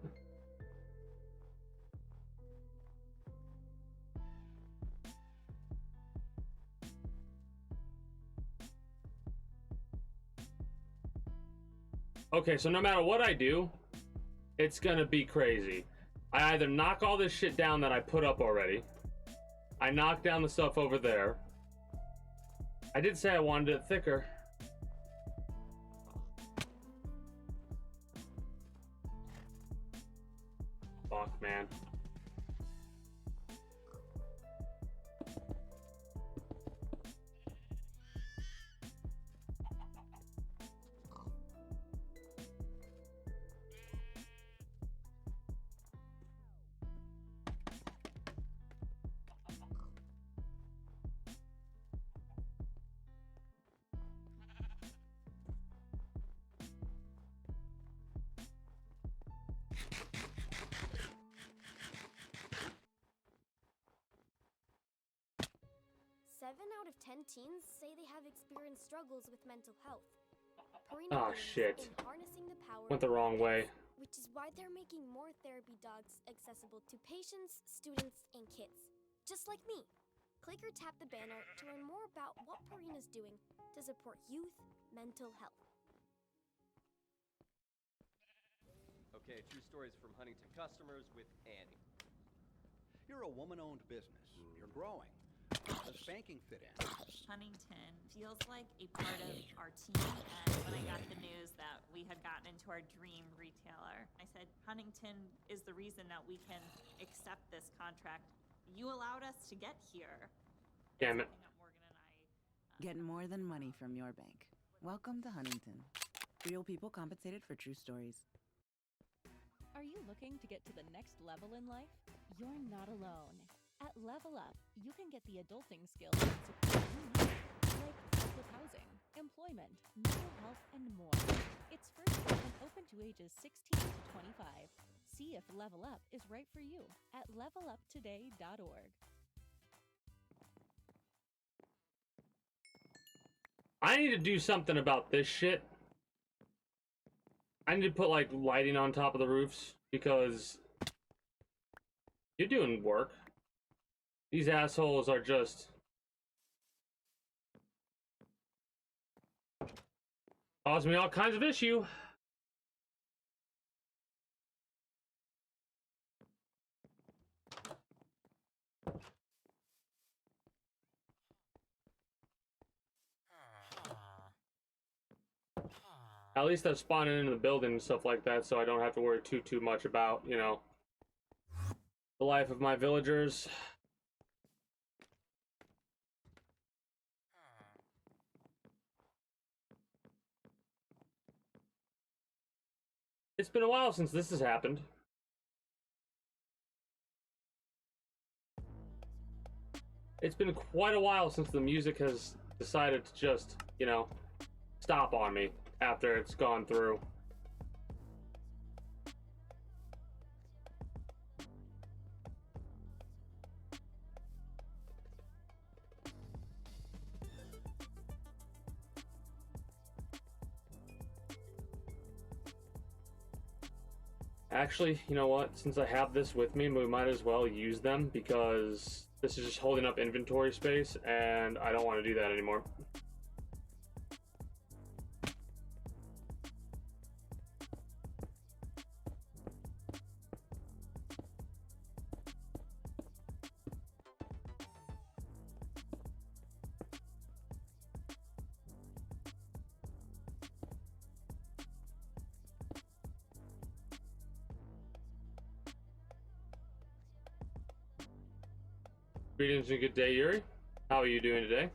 Okay, so no matter what I do, it's gonna be crazy. I either knock all this shit down that I put up already. I knock down the stuff over there. I did say I wanted it thicker. Fuck, man. Seven out of 10 teens say they have experienced struggles with mental health. Oh shit. Went the wrong way. Which is why they're making more therapy dogs accessible to patients, students, and kids. Just like me. Click or tap the banner to learn more about what Purina's doing to support youth mental health. Okay, true stories from Huntington customers with Annie. You're a woman-owned business. You're growing. How does banking fit in? Huntington feels like a part of our team, and when I got the news that we had gotten into our dream retailer, I said, Huntington is the reason that we can accept this contract. You allowed us to get here. Damn it. Get more than money from your bank. Welcome to Huntington. Real people compensated for true stories. Are you looking to get to the next level in life? You're not alone. At Level Up, you can get the adulting skills and support you need, like help with housing, employment, mental health, and more. It's free and open to ages 16 to 25. See if Level Up is right for you at leveluptoday.org. I need to do something about this shit. I need to put like lighting on top of the roofs because you're doing work. These assholes are just causing me all kinds of issue. At least they're spawning into the building and stuff like that, so I don't have to worry too much about, you know, the life of my villagers. It's been a while since this has happened. It's been quite a while since the music has decided to just, you know, stop on me after it's gone through. Actually, you know what? Since I have this with me, we might as well use them because this is just holding up inventory space and I don't want to do that anymore. Greetings and good day, Yuri. How are you doing today?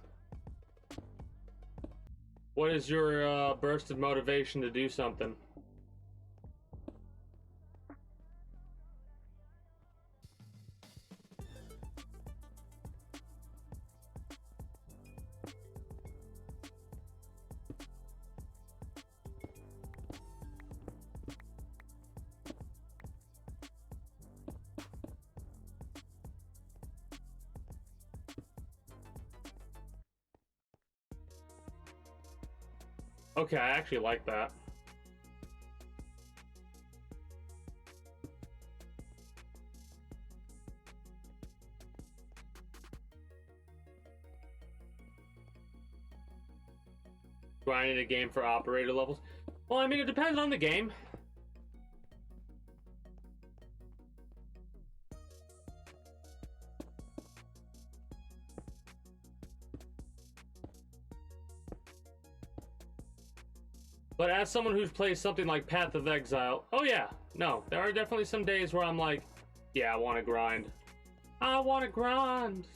What is your burst of motivation to do something? Okay, I actually like that. Do I need a game for operator levels? Well, I mean, it depends on the game. But as someone who's played something like Path of Exile, oh yeah, no, there are definitely some days where I'm like, yeah, I want to grind. I want to grind.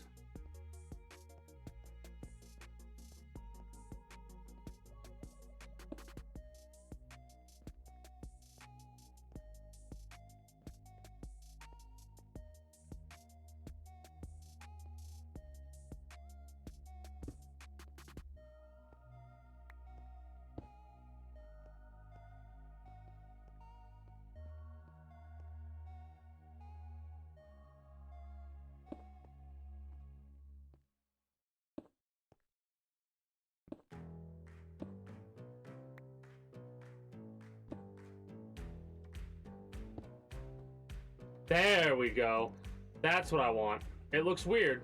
There we go. That's what I want. It looks weird.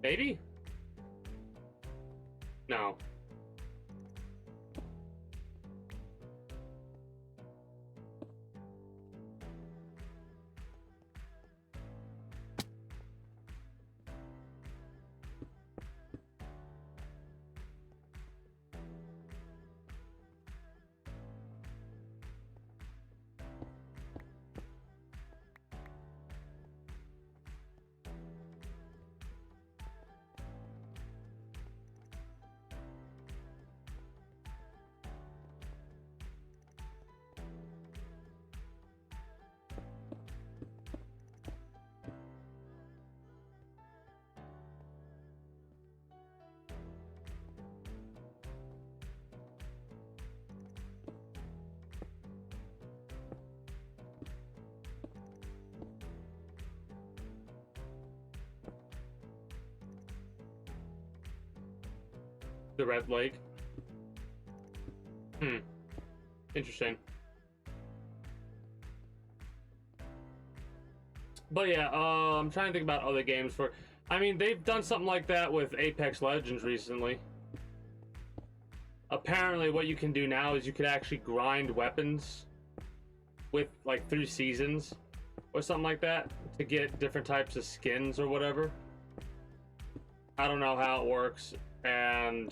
Maybe? No. The Red Lake. Interesting. But yeah, I'm trying to think about other games for... I mean, they've done something like that with Apex Legends recently. Apparently what you can do now is you could actually grind weapons with, like, 3 seasons or something like that to get different types of skins or whatever. I don't know how it works, and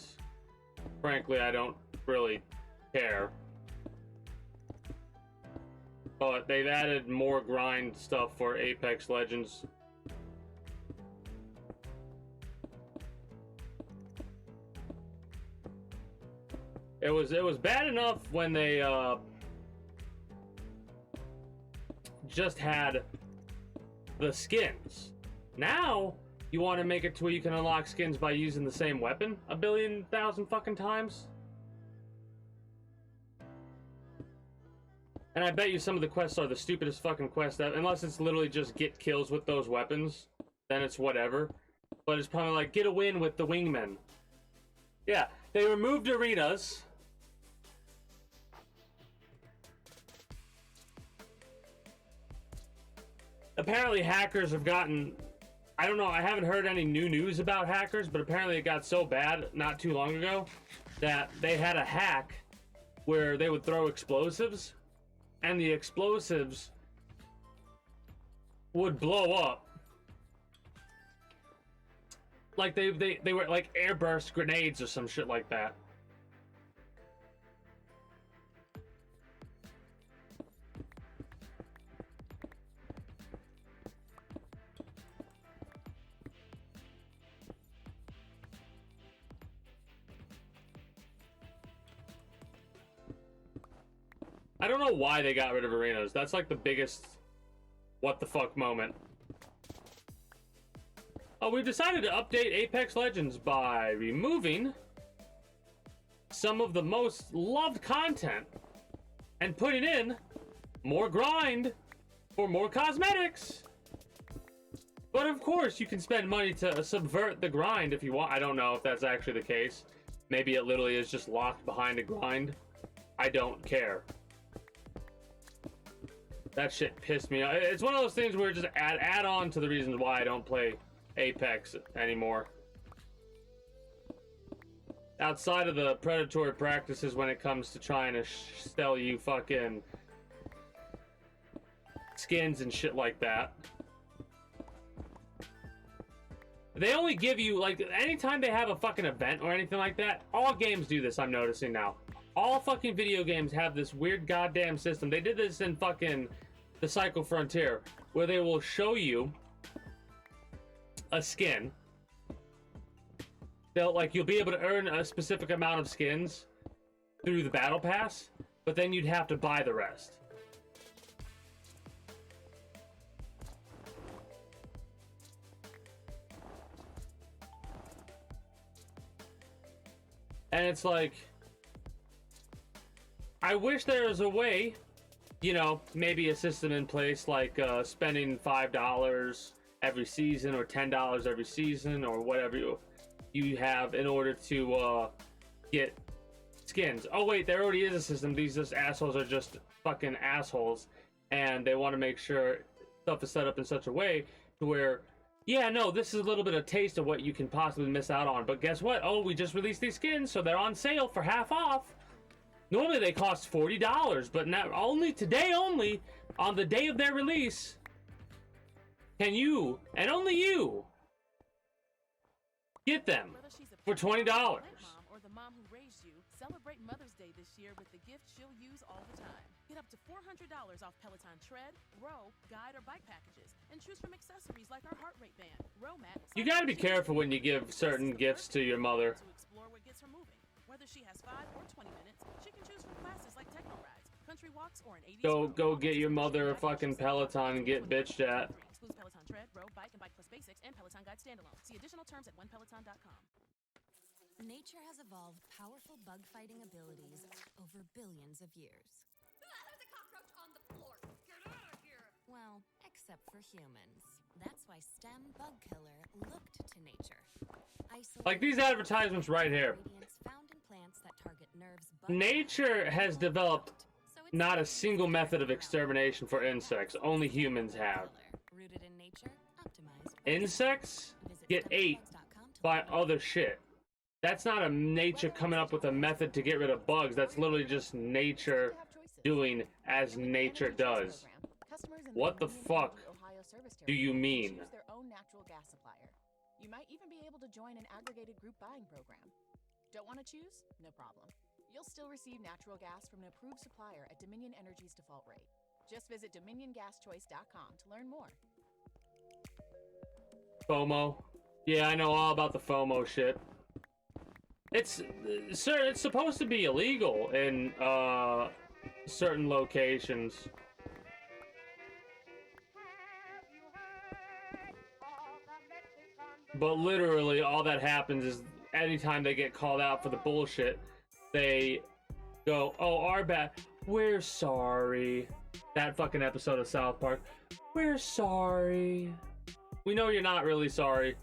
frankly, I don't really care. But they've added more grind stuff for Apex Legends. It was bad enough when they just had the skins. Now you want to make it to where you can unlock skins by using the same weapon 1,000,000,000 fucking times? And I bet you some of the quests are the stupidest fucking quests ever, unless it's literally just get kills with those weapons, then it's whatever. But it's probably like, get a win with the wingmen. Yeah, they removed arenas. Apparently hackers have gotten... I don't know, I haven't heard any new news about hackers, but apparently it got so bad not too long ago that they had a hack where they would throw explosives, and the explosives would blow up. Like they were like airburst grenades or some shit like that. I don't know why they got rid of arenas. That's like the biggest what the fuck moment. Oh, we've decided to update Apex Legends by removing some of the most loved content and putting in more grind for more cosmetics. But of course, you can spend money to subvert the grind if you want. I don't know if that's actually the case. Maybe it literally is just locked behind a grind. I don't care. That shit pissed me off. It's one of those things where it just add on to the reasons why I don't play Apex anymore. outside of the predatory practices when it comes to trying to sell you fucking skins and shit like that. They only give you, like, anytime they have a fucking event or anything like that, all games do this, I'm noticing now. All fucking video games have this weird goddamn system. They did this in fucking the Cycle Frontier, where they will show you a skin. You'll be able to earn a specific amount of skins through the battle pass, but then you'd have to buy the rest. And it's like, I wish there was a way, you know, maybe a system in place like spending $5 every season or $10 every season or whatever you have in order to get skins. Oh wait, there already is a system. These assholes are just fucking assholes, and they want to make sure stuff is set up in such a way to where, yeah, no, this is a little bit of taste of what you can possibly miss out on. But guess what? Oh, we just released these skins, so they're on sale for half off. Normally they cost $40, but now today only, on the day of their release, can you, and only you, get them for $20. Or the mom who raised you, celebrate Mother's Day this year with the gift she'll use all the time. Get up to $400 off Peloton tread, row, guide, or bike packages, and choose from accessories like our heart rate band, Romat. You gotta be careful when you give certain gifts to your mother. To explore what gets her moving. Whether she has 5 or 20 minutes, she can choose from classes like techno rides, country walks, or an 80s. Go get your mother a fucking Peloton and get bitched at. Excludes Peloton tread, row, bike, and bike plus basics, and Peloton guide standalone. See additional terms at onepeloton.com. Nature has evolved powerful bug-fighting abilities over billions of years. There's a cockroach on the floor. Get out of here. Well, except for humans. That's why STEM Bug Killer looked to nature. Like these advertisements right here. Found in plants that target nerves. Nature has developed not a single method of extermination for insects. Only humans have. Rooted in nature, optimized. Insects get ate by other shit. That's not a nature coming up with a method to get rid of bugs. That's literally just nature doing as nature does. What the fuck do you mean? Choose their own natural gas supplier. You might even be able to join an aggregated group buying program. Don't want to choose? No problem. You'll still receive natural gas from an approved supplier at Dominion Energy's default rate. Just visit dominiongaschoice.com to learn more. FOMO. Yeah, I know all about the FOMO shit. It's supposed to be illegal in certain locations. But literally all that happens is anytime they get called out for the bullshit, they go, oh, our bad, we're sorry. That fucking episode of South Park, we're sorry. We know you're not really sorry,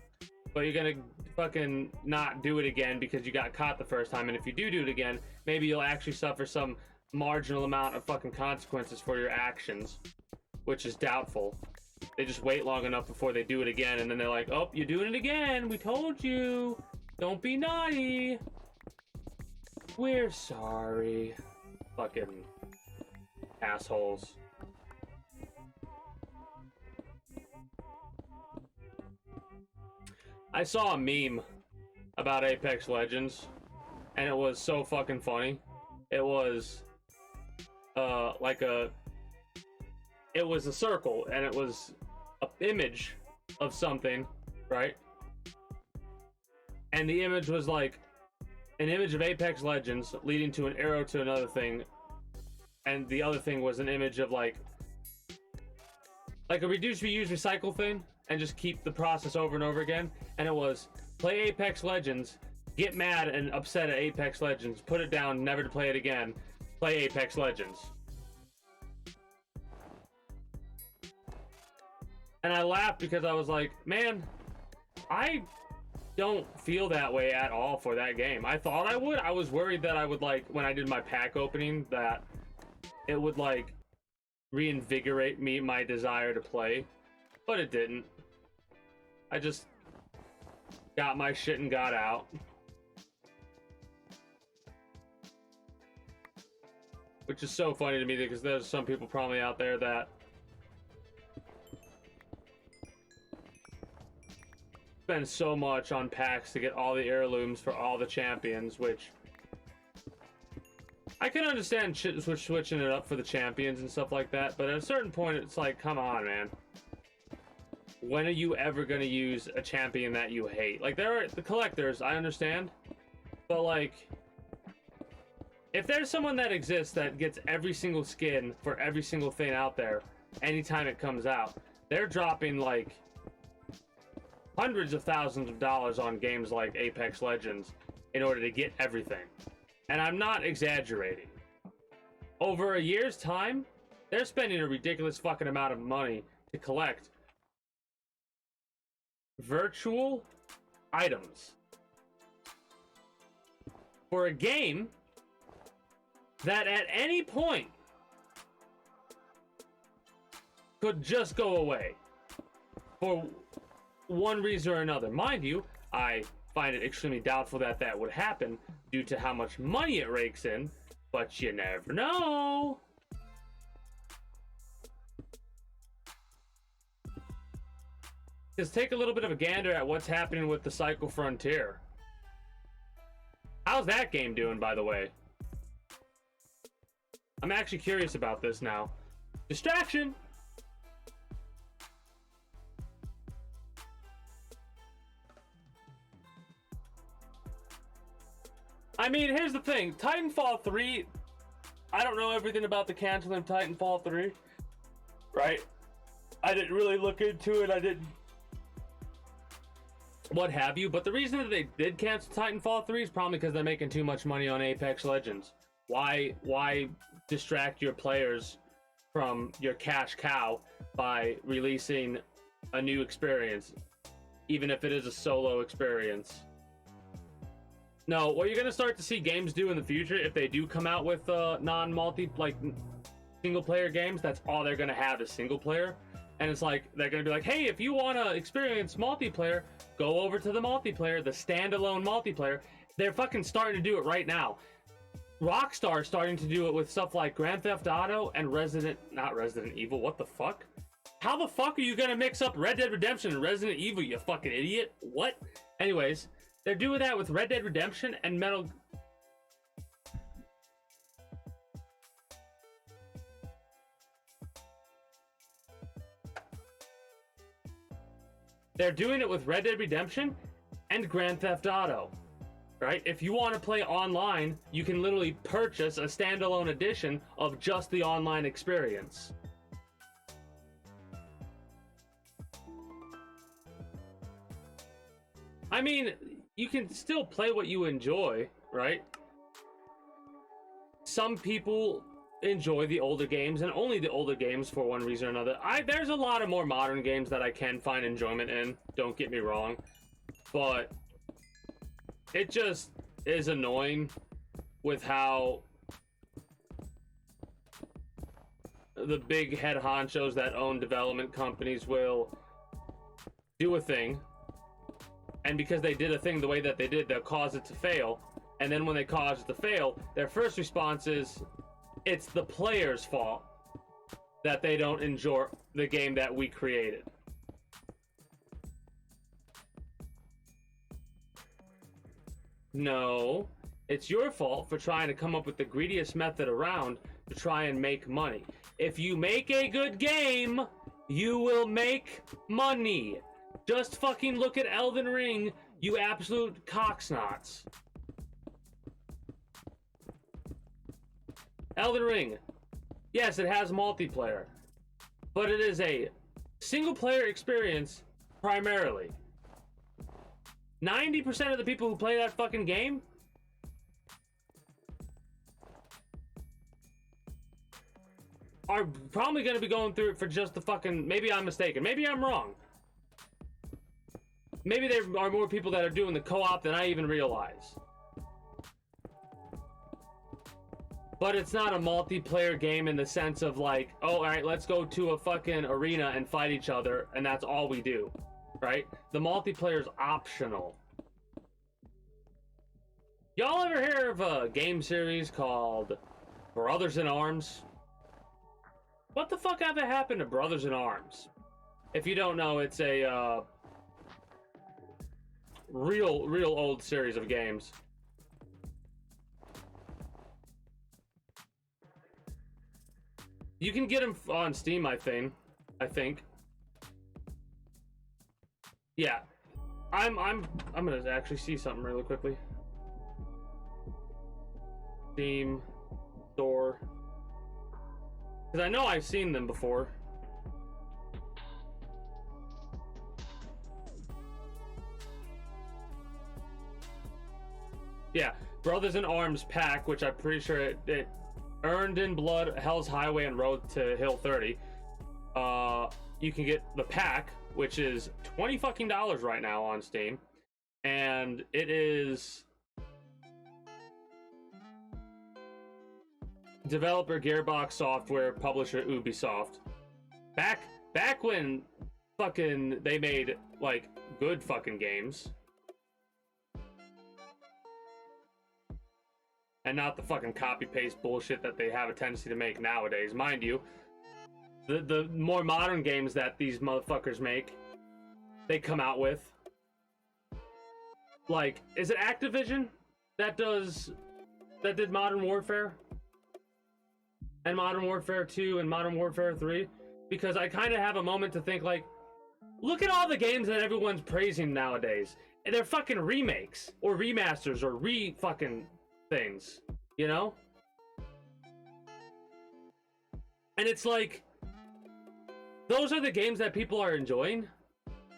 but you're gonna fucking not do it again because you got caught the first time, and if you do it again, maybe you'll actually suffer some marginal amount of fucking consequences for your actions, which is doubtful. They just wait long enough before they do it again, and then they're like, oh, you're doing it again, we told you, don't be naughty, we're sorry. Fucking assholes. I saw a meme about Apex Legends, and it was so fucking funny. It was it was a circle, and it was an image of something, right? And the image was like an image of Apex Legends leading to an arrow to another thing, and the other thing was an image of like a reduce, reuse, recycle thing, and just keep the process over and over again. And it was play Apex Legends, get mad and upset at Apex Legends, put it down, never to play it again, play Apex Legends. And I laughed because I was like, man, I don't feel that way at all for that game. I thought I would. I was worried that I would, like, when I did my pack opening, that it would, like, reinvigorate my desire to play, but it didn't. I just got my shit and got out. which is so funny to me because there's some people probably out there that spend so much on packs to get all the heirlooms for all the champions, which I can understand switching it up for the champions and stuff like that, but at a certain point it's like, come on, man. When are you ever going to use a champion that you hate? Like, there are the collectors, I understand, but like, if there's someone that exists that gets every single skin for every single thing out there anytime it comes out, they're dropping like hundreds of thousands of dollars on games like Apex Legends in order to get everything. And I'm not exaggerating. Over a year's time, they're spending a ridiculous fucking amount of money to collect virtual items for a game that at any point could just go away for one reason or another. Mind you, I find it extremely doubtful that that would happen due to how much money it rakes in, but you never know. Just take a little bit of a gander at what's happening with the Cycle Frontier. How's that game doing, by the way? I'm actually curious about this now. Distraction! I mean, here's the thing. Titanfall 3, I don't know everything about the canceling of Titanfall 3, right? I didn't really look into it. I didn't... what have you. But the reason that they did cancel Titanfall 3 is probably because they're making too much money on Apex Legends. Why distract your players from your cash cow by releasing a new experience, even if it is a solo experience? No, what you're gonna start to see games do in the future, if they do come out with non-multi, like single player games, that's all they're gonna have is single player. And it's like, they're gonna be like, hey, if you wanna experience multiplayer, go over to the multiplayer, the standalone multiplayer. They're fucking starting to do it right now. Rockstar is starting to do it with stuff like Grand Theft Auto and not Resident Evil, what the fuck? How the fuck are you gonna mix up Red Dead Redemption and Resident Evil, you fucking idiot? What? Anyways, they're doing that with Red Dead Redemption and Metal... They're doing it with Red Dead Redemption and Grand Theft Auto, right? If you want to play online, you can literally purchase a standalone edition of just the online experience. I mean, you can still play what you enjoy, right? Some people enjoy the older games and only the older games for one reason or another. There's a lot of more modern games that I can find enjoyment in, don't get me wrong, but it just is annoying with how the big head honchos that own development companies will do a thing, and because they did a thing the way that they did, they'll cause it to fail, and then when they cause it to fail, their first response is, it's the player's fault that they don't enjoy the game that we created. No, it's your fault for trying to come up with the greediest method around to try and make money. If you make a good game, you will make money. Just fucking look at Elden Ring, you absolute cocksnots. Elden Ring, yes, it has multiplayer, but it is a single-player experience primarily. 90% of the people who play that fucking game are probably going to be going through it for just the fucking... Maybe I'm mistaken. Maybe I'm wrong. Maybe there are more people that are doing the co-op than I even realize. But it's not a multiplayer game in the sense of like, oh, all right, let's go to a fucking arena and fight each other, and that's all we do, right? The multiplayer's optional. Y'all ever hear of a game series called Brothers in Arms. What the fuck ever happened to Brothers in Arms? If you don't know, it's a real old series of games. You can get them on Steam, I think. Yeah, I'm gonna actually see something really quickly. Steam store, because I know I've seen them before. Yeah, Brothers in Arms pack, which I'm pretty sure it Earned in Blood, Hell's Highway, and Road to Hill 30. You can get the pack, which is $20 fucking right now on Steam, and it is developer Gearbox Software, publisher Ubisoft. Back when fucking they made like good fucking games. And not the fucking copy-paste bullshit that they have a tendency to make nowadays. Mind you, the more modern games that these motherfuckers make, they come out with. Like, is it Activision that did Modern Warfare? And Modern Warfare 2 and Modern Warfare 3? Because I kind of have a moment to think, like, look at all the games that everyone's praising nowadays. And they're fucking remakes, or remasters, or re-fucking things, you know? And it's like, those are the games that people are enjoying?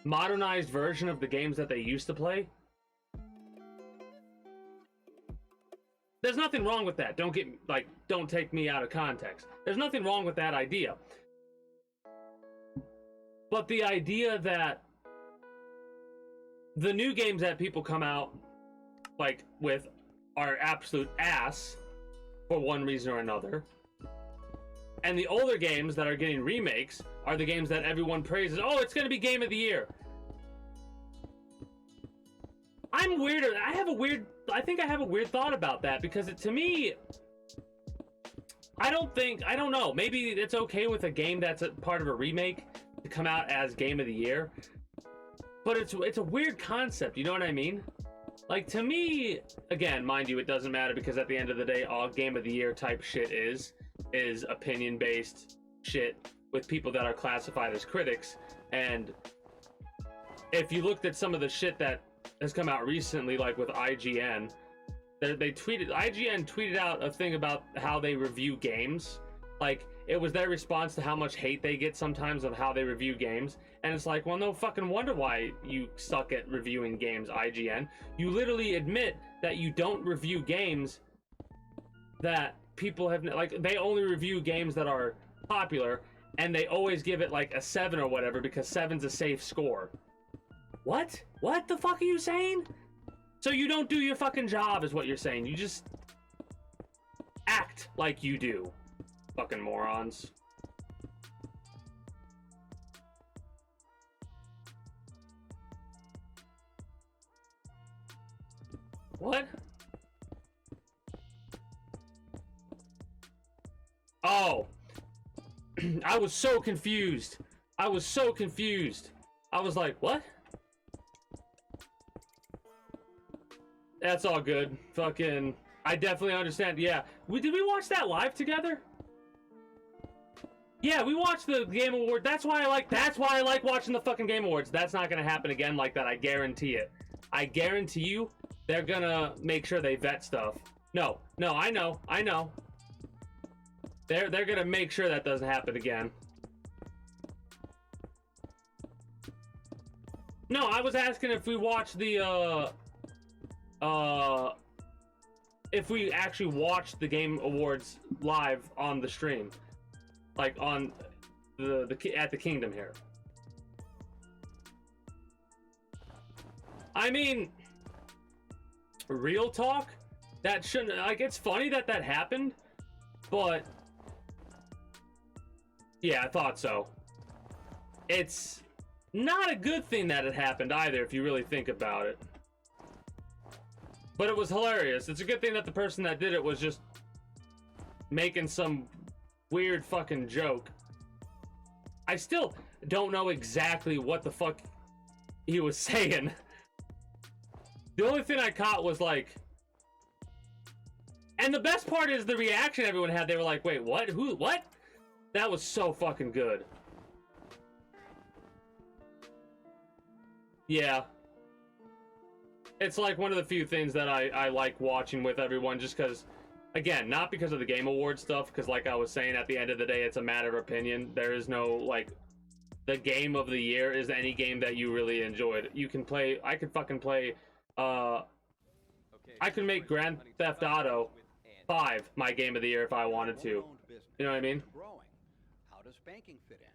Modernized version of the games that they used to play? There's nothing wrong with that. Don't take me out of context. There's nothing wrong with that idea. But the idea that the new games that people come out like with are absolute ass for one reason or another, and the older games that are getting remakes are the games that everyone praises. Oh, it's gonna be Game of the Year. I'm weirder. I think I have a weird thought about that, because to me, I don't know. Maybe it's okay with a game that's a part of a remake to come out as Game of the Year, but it's a weird concept. You know what I mean? Like, to me, again, mind you, it doesn't matter, because at the end of the day, all Game of the Year type shit is opinion-based shit with people that are classified as critics. And if you looked at some of the shit that has come out recently, like with IGN, IGN tweeted out a thing about how they review games. Like, it was their response to how much hate they get sometimes of how they review games. And it's like, well, no fucking wonder why you suck at reviewing games, IGN. You literally admit that you don't review games that people have, like, they only review games that are popular, and they always give it like a 7 or whatever, because 7's a safe score. What? What the fuck are you saying? So you don't do your fucking job is what you're saying. You just act like you do. Fucking morons. What? Oh. I was so confused. I was like, what? That's all good. Fucking, I definitely understand. Yeah. Did we watch that live together? Yeah, we watched the Game Award. That's why I like watching the fucking Game Awards. That's not gonna happen again like that. I guarantee it. I guarantee you, they're gonna make sure they vet stuff. No, I know. They're gonna make sure that doesn't happen again. No, I was asking if we watched the if we actually watched the Game Awards live on the stream, like on at the Kingdom here. I mean, real talk, that shouldn't, like, it's funny that happened, but yeah, I thought so. It's not a good thing that it happened either, if you really think about it. But it was hilarious. It's a good thing that the person that did it was just making some weird fucking joke. I still don't know exactly what the fuck he was saying. The only thing I caught was like, and the best part is the reaction everyone had. They were like, wait, what? Who? What? That was so fucking good. Yeah. It's like one of the few things that I like watching with everyone, just because, again, not because of the Game Award stuff, because like I was saying, at the end of the day, it's a matter of opinion. There is no, like, the game of the year is any game that you really enjoyed. You can play, I could fucking play, I could make Grand Theft Auto 5 my game of the year if I wanted to. You know what I mean? How does banking fit in?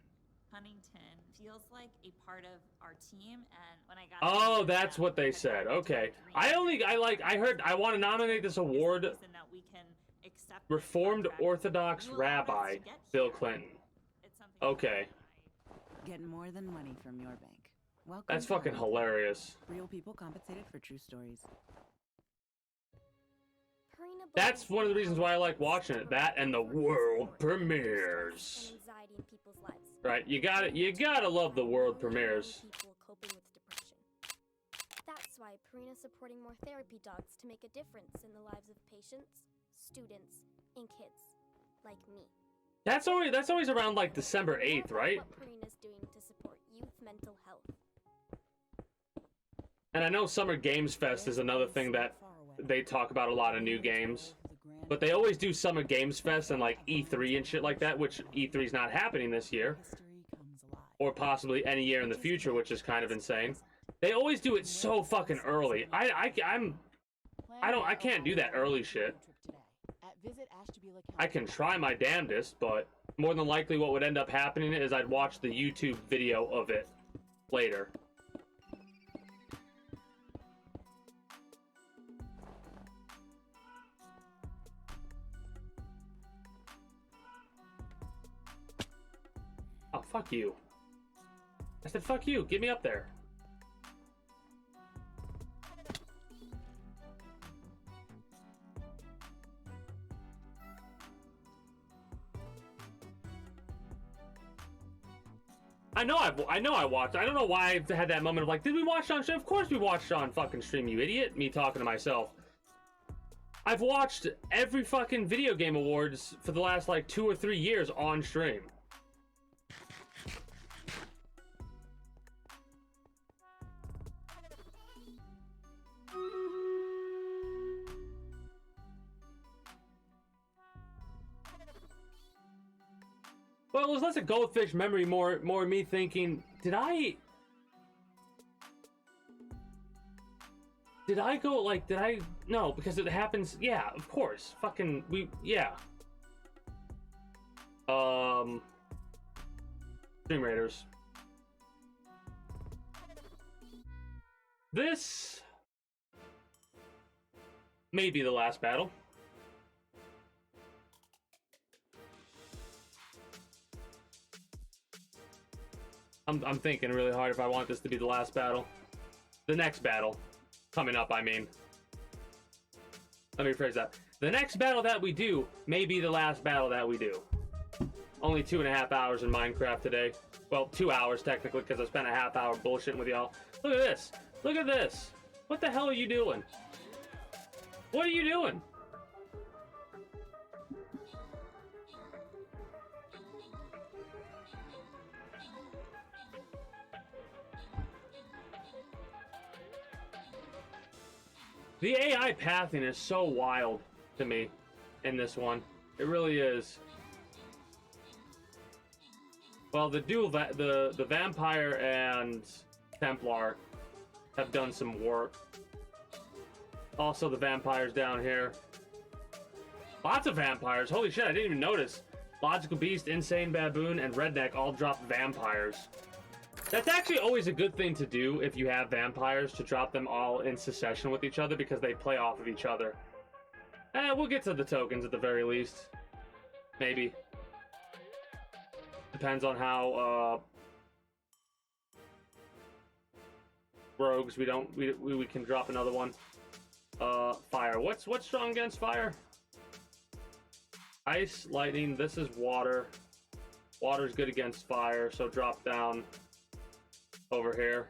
Huntington feels like a part of our team, and when I got Oh, that's what they said. Okay. I heard I want to nominate this award that we can accept Reformed Orthodox Rabbi Bill Clinton. Okay. Get more than money from your bank. Welcome. That's to fucking Huntington. hilarious. Real people compensated for true stories. That's one of the reasons why I like watching it. That and the world premieres. Anxiety in people's lives. Right, you gotta love the world premieres. People coping with depression. That's why Purina's supporting more therapy dogs to make a difference in the lives of patients, students, and kids like me. That's always around like December 8th, right? What Purina's doing to support youth mental health. And I know Summer Games Fest is another thing that they talk about, a lot of new games. But they always do Summer Games Fest and like E3 and shit like that, which E3's not happening this year. Or possibly any year in the future, which is kind of insane. They always do it so fucking early. I can't do that early shit. I can try my damnedest, but more than likely what would end up happening is I'd watch the YouTube video of it later. Oh, fuck you. I said, fuck you. Get me up there. I know I watched. I don't know why I had that moment of like, did we watch on stream? Of course we watched on fucking stream, you idiot. Me talking to myself. I've watched every fucking video game awards for the last like 2 or 3 years on stream. Well, it was less a goldfish memory, more me thinking, did I go, like, no, because it happens, yeah, of course, fucking, yeah. Stream Raiders. This may be the last battle. I'm thinking really hard if I want this to be the last battle. The next battle. Coming up, I mean. Let me rephrase that. The next battle that we do may be the last battle that we do. Only 2.5 hours in Minecraft today. Well, 2 hours technically, because I spent a half hour bullshitting with y'all. Look at this. Look at this. What the hell are you doing? What are you doing? The AI pathing is so wild to me in this one. It really is. Well, the Vampire and Templar have done some work. Also, the vampires down here. Lots of vampires. Holy shit, I didn't even notice. Logical Beast, Insane Baboon, and Redneck all drop vampires. That's actually always a good thing to do if you have vampires, to drop them all in succession with each other, because they play off of each other. We'll get to the tokens at the very least. Maybe. Depends on how, rogues, we can drop another one. Fire. What's strong against fire? Ice, lightning, this is water. Water's good against fire, so drop down over here.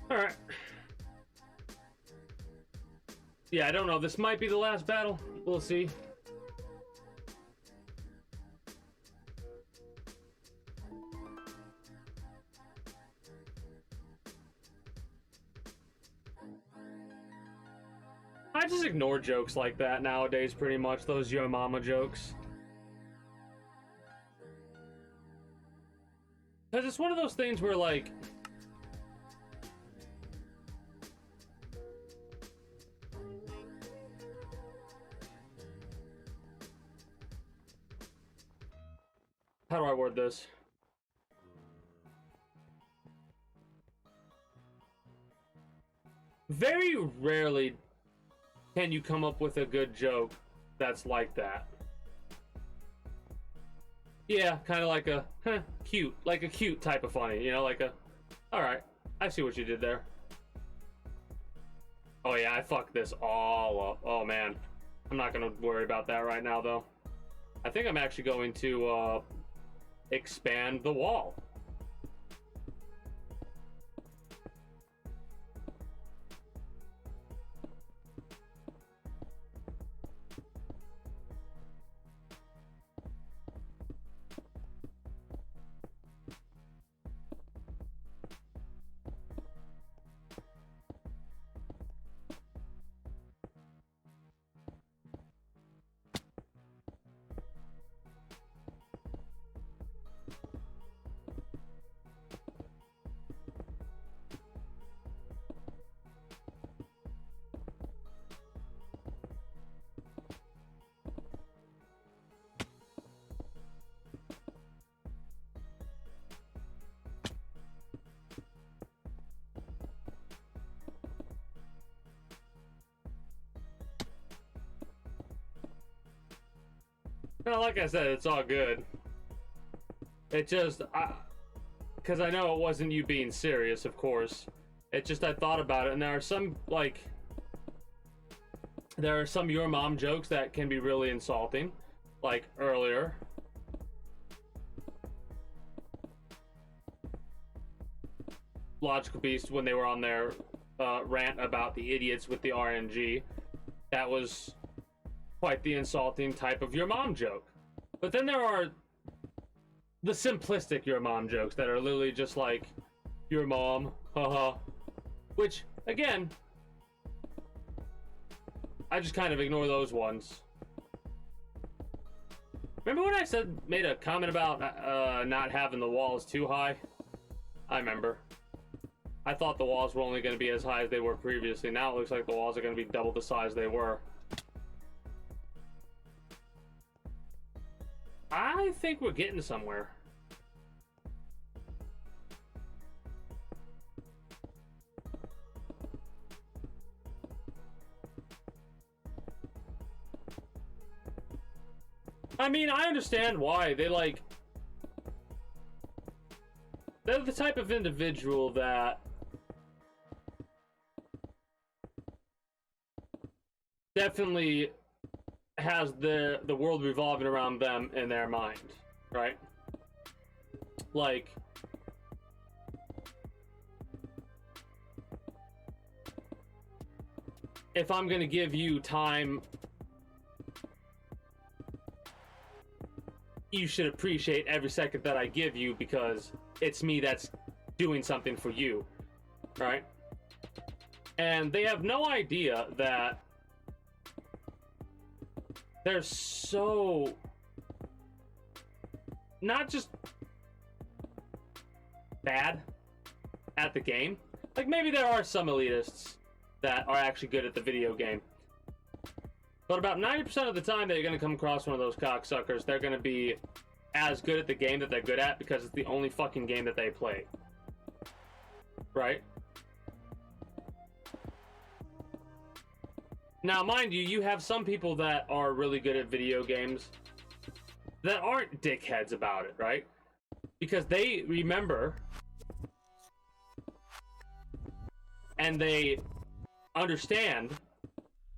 Alright. Yeah, I don't know. This might be the last battle. We'll see. I just ignore jokes like that nowadays, pretty much. Those Yo Mama jokes. Because it's one of those things where, like... How do I word this? Very rarely can you come up with a good joke that's like that. Yeah, kind of like a, cute. Like a cute type of funny, you know, like a, alright, I see what you did there. Oh yeah, I fucked this all up. Oh man. I'm not gonna worry about that right now though. I think I'm actually going to, expand the wall. No, like I said, it's all good. It just, because I know it wasn't you being serious, of course. It just, I thought about it, and there are some, like, there are some your mom jokes that can be really insulting, like earlier. Logical Beast, when they were on their rant about the idiots with the RNG, that was quite the insulting type of your mom joke. But then there are the simplistic your mom jokes that are literally just like, your mom, haha. Which, again, I just kind of ignore those ones. Remember when I made a comment about not having the walls too high? I remember. I thought the walls were only going to be as high as they were previously. Now it looks like the walls are going to be double the size they were. I think we're getting somewhere. I mean, I understand why. They're the type of individual that definitely has the world revolving around them in their mind, right? Like, if I'm gonna give you time, you should appreciate every second that I give you because it's me that's doing something for you, right? And they have no idea that they're so not just bad at the game. Like, maybe there are some elitists that are actually good at the video game. But about 90% of the time that you're going to come across one of those cocksuckers, they're going to be as good at the game that they're good at because it's the only fucking game that they play. Right? Now, mind you, you have some people that are really good at video games that aren't dickheads about it, right? Because they remember and they understand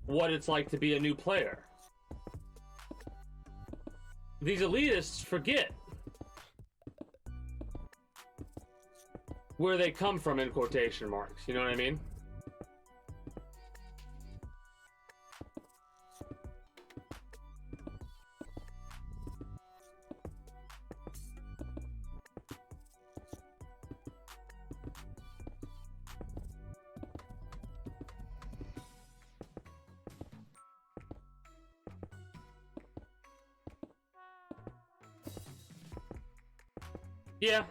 what it's like to be a new player. These elitists forget where they come from in quotation marks, you know what I mean? Yeah.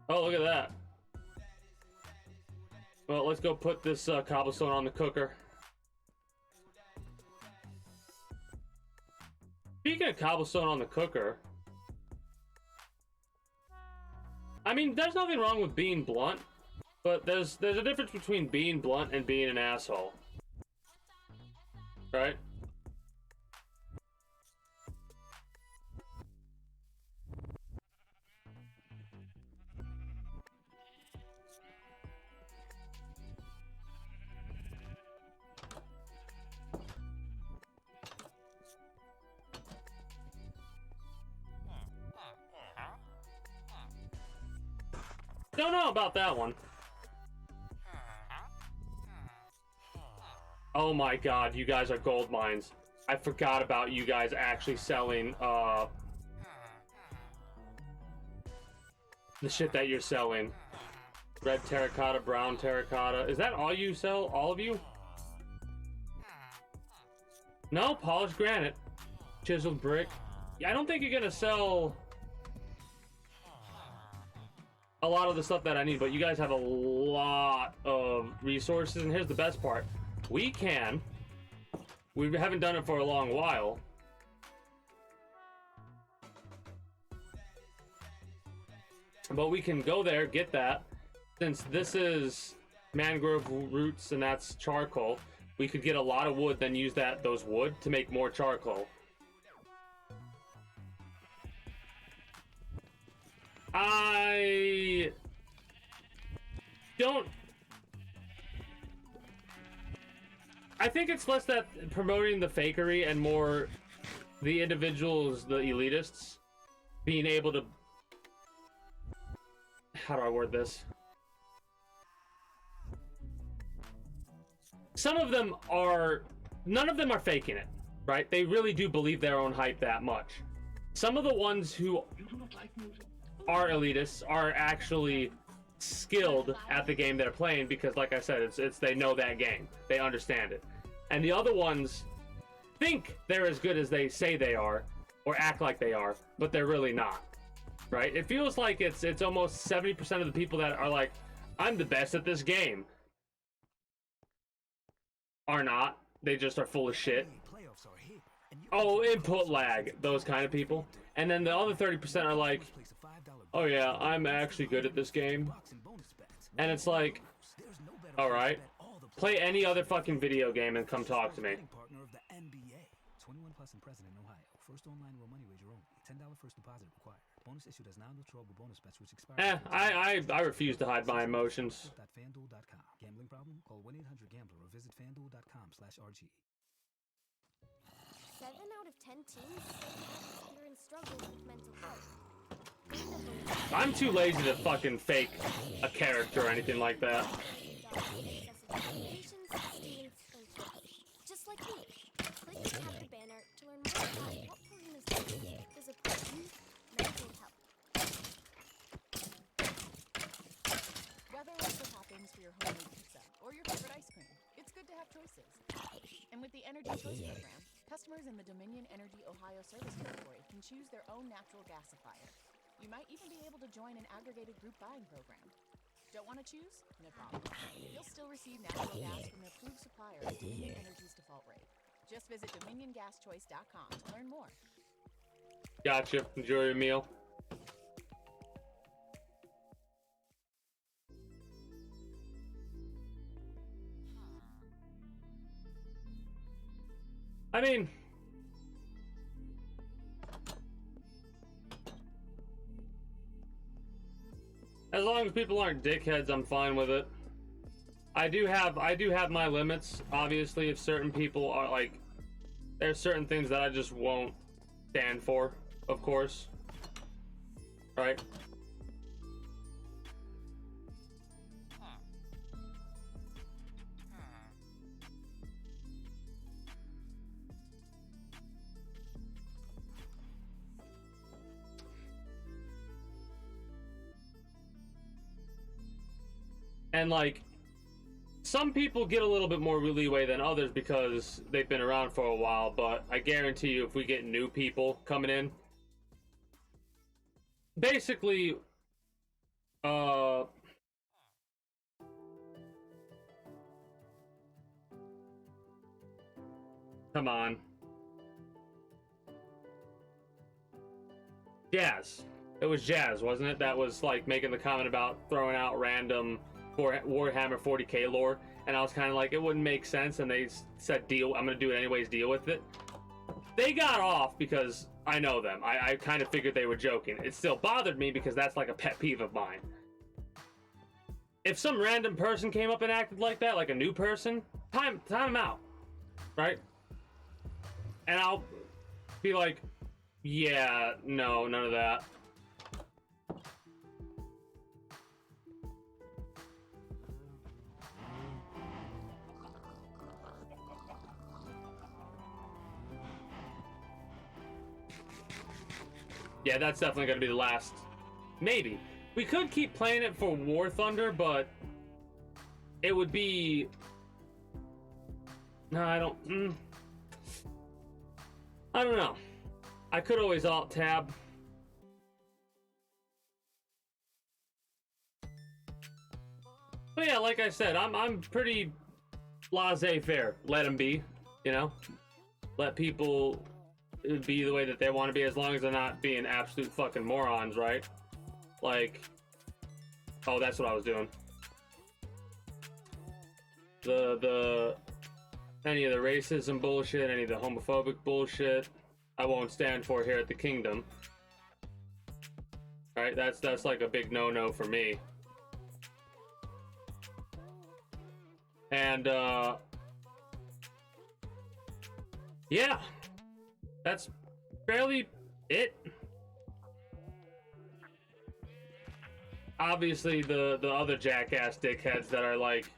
Oh, look at that. Well, let's go put this cobblestone on the cooker. Speaking of cobblestone on the cooker, I mean, there's nothing wrong with being blunt, but there's a difference between being blunt and being an asshole. Right? Don't know about that one. Oh my god, you guys are gold mines. I forgot about you guys actually selling the shit that you're selling. Red terracotta, brown terracotta. Is that all you sell? All of you? No, polished granite. Chiseled brick. Yeah, I don't think you're gonna sell a lot of the stuff that I need, but you guys have a lot of resources, and here's the best part. We haven't done it for a long while, but we can go there, get that. Since this is mangrove roots and that's charcoal, we could get a lot of wood, then use those wood to make more charcoal. I think it's less that promoting the fakery and more the individuals, the elitists, being able to... How do I word this? Some of them are... None of them are faking it, right? They really do believe their own hype that much. Some of the ones who are elitists are actually skilled at the game they're playing because, like I said, it's they know that game. They understand it. And the other ones think they're as good as they say they are or act like they are, but they're really not. Right? It feels like it's almost 70% of the people that are like, I'm the best at this game, are not. They just are full of shit. Oh, input lag. Those kind of people. And then the other 30% are like, oh yeah, I'm actually good at this game. And it's like, alright, play any other fucking video game and come talk to me. 21 plus and present in Ohio. First online real money wager only. $10 first deposit required. Bonus issued as non-withdrawable bonus bets which expire. I refuse to hide my emotions. FanDuel.com. Gambling problem? Call 1-800-GAMBLER or visit FanDuel.com/RG. 7 out of 10 teens experience struggles with mental health. I'm too lazy to fucking fake a character or anything like that. Just like me. Click and tap the banner to learn more about what Purina's doing to support youth mental health. Whether it's the toppings for your homemade pizza or your favorite ice cream, it's good to have choices. And with the Energy Choice Program, customers in the Dominion Energy Ohio Service Territory can choose their own natural gasifier. You might even be able to join an aggregated group buying program. Don't want to choose? No problem. You'll still receive natural gas from the approved supplier at Dominion Energy's default rate. Just visit DominionGasChoice.com to learn more. Gotcha. Enjoy your meal. I mean, as long as people aren't dickheads, I'm fine with it. I do have my limits, obviously. If certain people are like, there's certain things that I just won't stand for, of course. Right? And like, some people get a little bit more leeway than others because they've been around for a while, but I guarantee you if we get new people coming in, basically, come on. Jazz. It was Jazz, wasn't it? That was like making the comment about throwing out random Warhammer 40k lore, and I was kind of like, it wouldn't make sense, and they said, deal, I'm gonna do it anyways, deal with it. They got off because I know them. I kind of figured they were joking. It still bothered me because that's like a pet peeve of mine. If some random person came up and acted like that, like a new person, time them out, right? And I'll be like, yeah, no, none of that. Yeah, that's definitely going to be the last. Maybe. We could keep playing it for War Thunder, but it would be... No, I don't... I don't know. I could always Alt-Tab. But yeah, like I said, I'm pretty laissez-faire. Let them be, you know? Let people be the way that they want to be, as long as they're not being absolute fucking morons, right? Like, oh, that's what I was doing. Any of the racism bullshit, any of the homophobic bullshit, I won't stand for here at the Kingdom. Right? That's like a big no-no for me. And yeah. That's barely it. Obviously, the other jackass dickheads that are like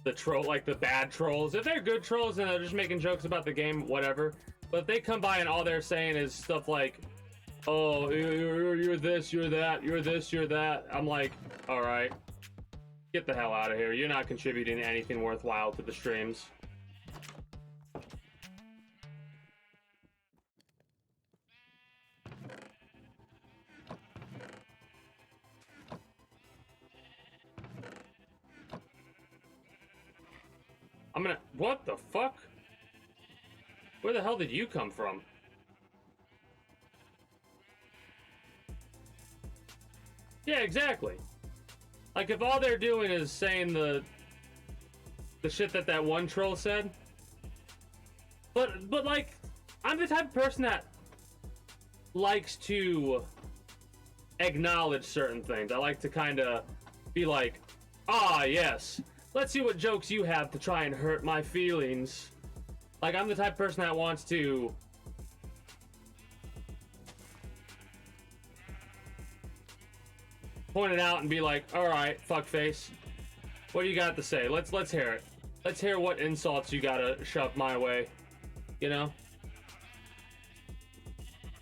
the troll, like the bad trolls. If they're good trolls and they're just making jokes about the game, whatever. But if they come by and all they're saying is stuff like, "Oh, you're this, you're that, you're this, you're that," I'm like, all right, get the hell out of here. You're not contributing anything worthwhile to the streams. What the fuck? Where the hell did you come from? Yeah, exactly. Like, if all they're doing is saying the shit that one troll said. But like, I'm the type of person that likes to acknowledge certain things. I like to kind of be like, ah, yes. Let's see what jokes you have to try and hurt my feelings. Like, I'm the type of person that wants to point it out and be like, all right, fuckface, what do you got to say? Let's hear it. Let's hear what insults you gotta shove my way. You know?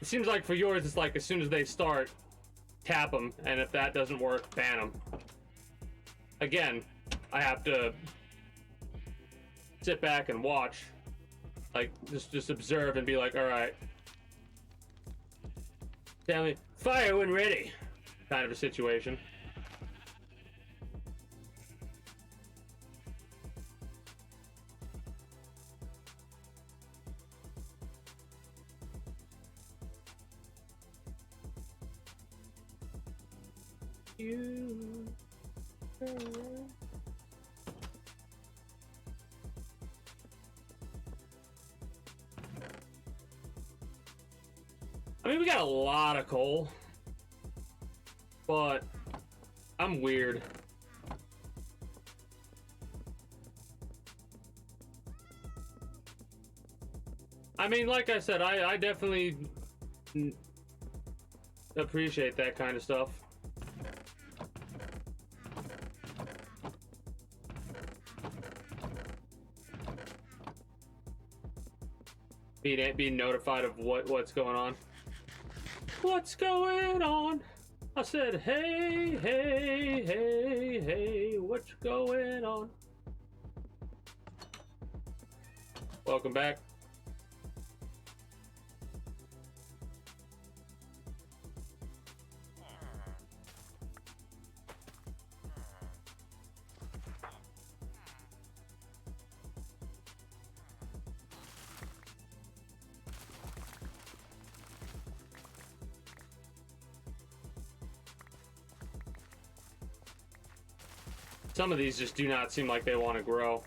It seems like for yours, it's like as soon as they start, tap them, and if that doesn't work, ban them. Again, I have to sit back and watch, like just observe and be like, all right, tell me, fire when ready, kind of a situation. you. I mean, we got a lot of coal, but I'm weird. I mean, like I said, I definitely appreciate that kind of stuff. Being notified of what's going on. What's going on? I said, hey, hey, hey, hey, what's going on? Welcome back. Some of these just do not seem like they want to grow.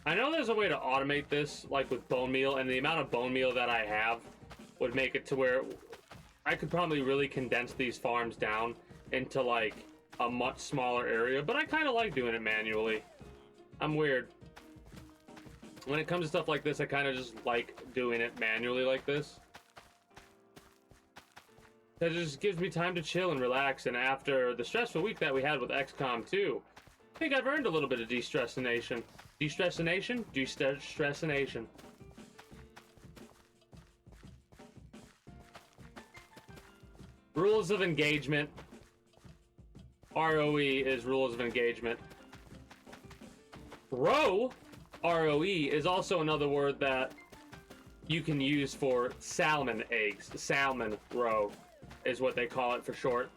I know there's a way to automate this, like with bone meal, and the amount of bone meal that I have would make it to where I could probably really condense these farms down into like a much smaller area, but I kind of like doing it manually. I'm weird. When it comes to stuff like this, I kind of just like doing it manually like this. It just gives me time to chill and relax, and after the stressful week that we had with XCOM 2, I think I've earned a little bit of de-stressination. De-stressination? De-stressination. Rules of engagement. ROE is rules of engagement. Roe, ROE, is also another word that you can use for salmon eggs. Salmon roe is what they call it for short.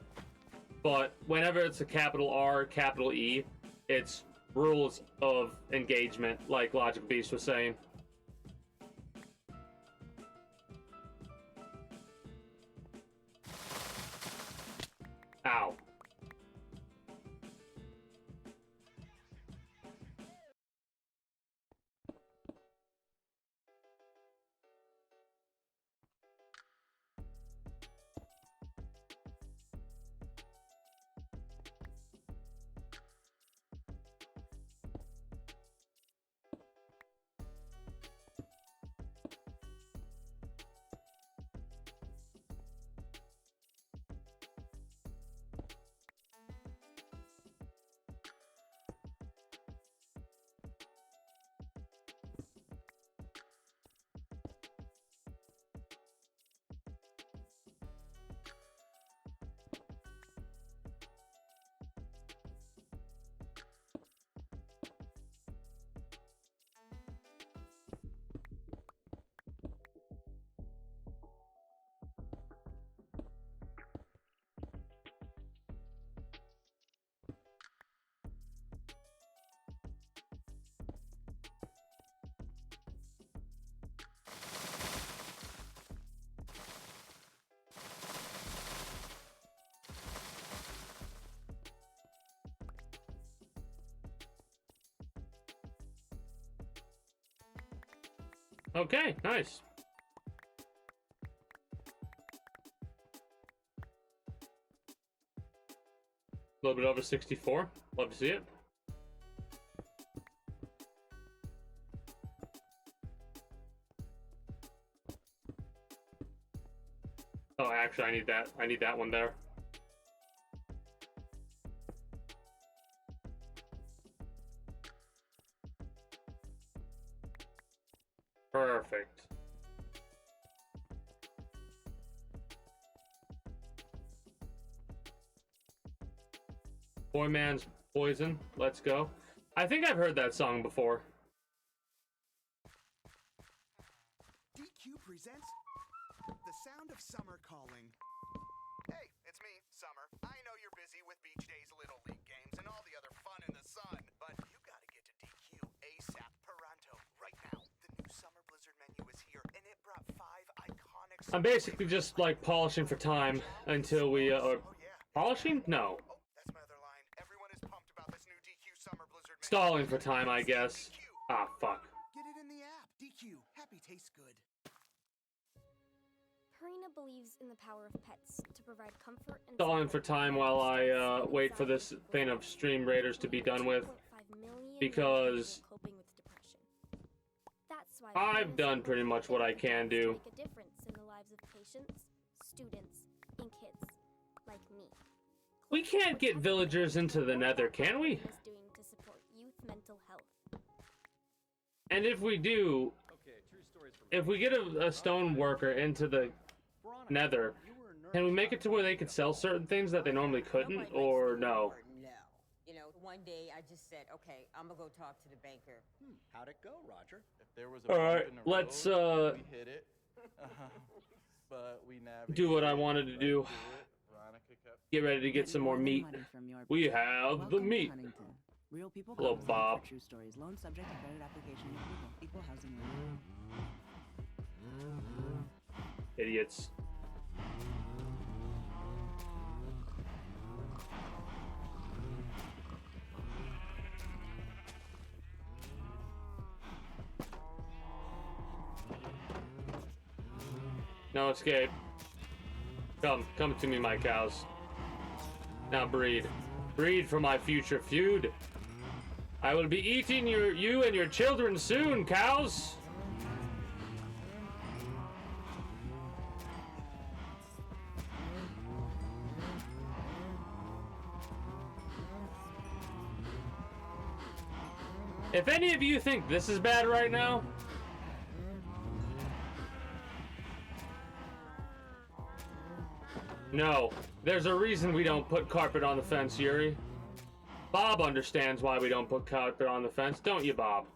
But whenever it's a capital R, capital E, it's rules of engagement, like Logic Beast was saying. Ow. Okay, nice. A little bit over 64. Love to see it. Oh, actually, I need that. I need that one there. Perfect. Boy Man's Poison. Let's go. I think I've heard that song before. DQ presents The Sound of Summer Calling. Hey, it's me, Summer. I know you're busy with Beach Days Little League games and all the other fun in the sun, but you gotta get to DQ ASAP Pronto right now. The new Summer Blizzard menu is here, and it brought 5 iconic... I'm basically just like polishing for time until we polishing? No. Stalling for time, I guess. Ah, fuck. Get it in the app. DQ. Happy tastes good. Purina believes in the power of pets to provide comfort and Stalling for time while I wait for this thing of Stream Raiders to be done with. Because that's why I've done pretty much what I can do. make a difference in the lives of patients, students, and kids like me. We can't get villagers into the Nether, can we? Doing to support youth mental health. And if we do, if we get a stone worker into the Nether, can we make it to where they could sell certain things that they normally couldn't, or no? No. You know, one day I just said, okay, I'm gonna go talk to the banker. How'd it go, Roger? If there was a All bump right, in the let's road, we hit it. But we navigated. do what I wanted to right do. through it. Veronica kept Get ready to get some more meat. We have the meat. Real people. Hello, Bob. True stories. Loan subject to credit application. Equal housing. Idiots. No escape. Come to me, my cows. Now breed. Breed for my future feud. I will be eating you and your children soon, cows. If any of you think this is bad right now, no. There's a reason we don't put carpet on the fence, Yuri. Bob understands why we don't put carpet on the fence, don't you, Bob?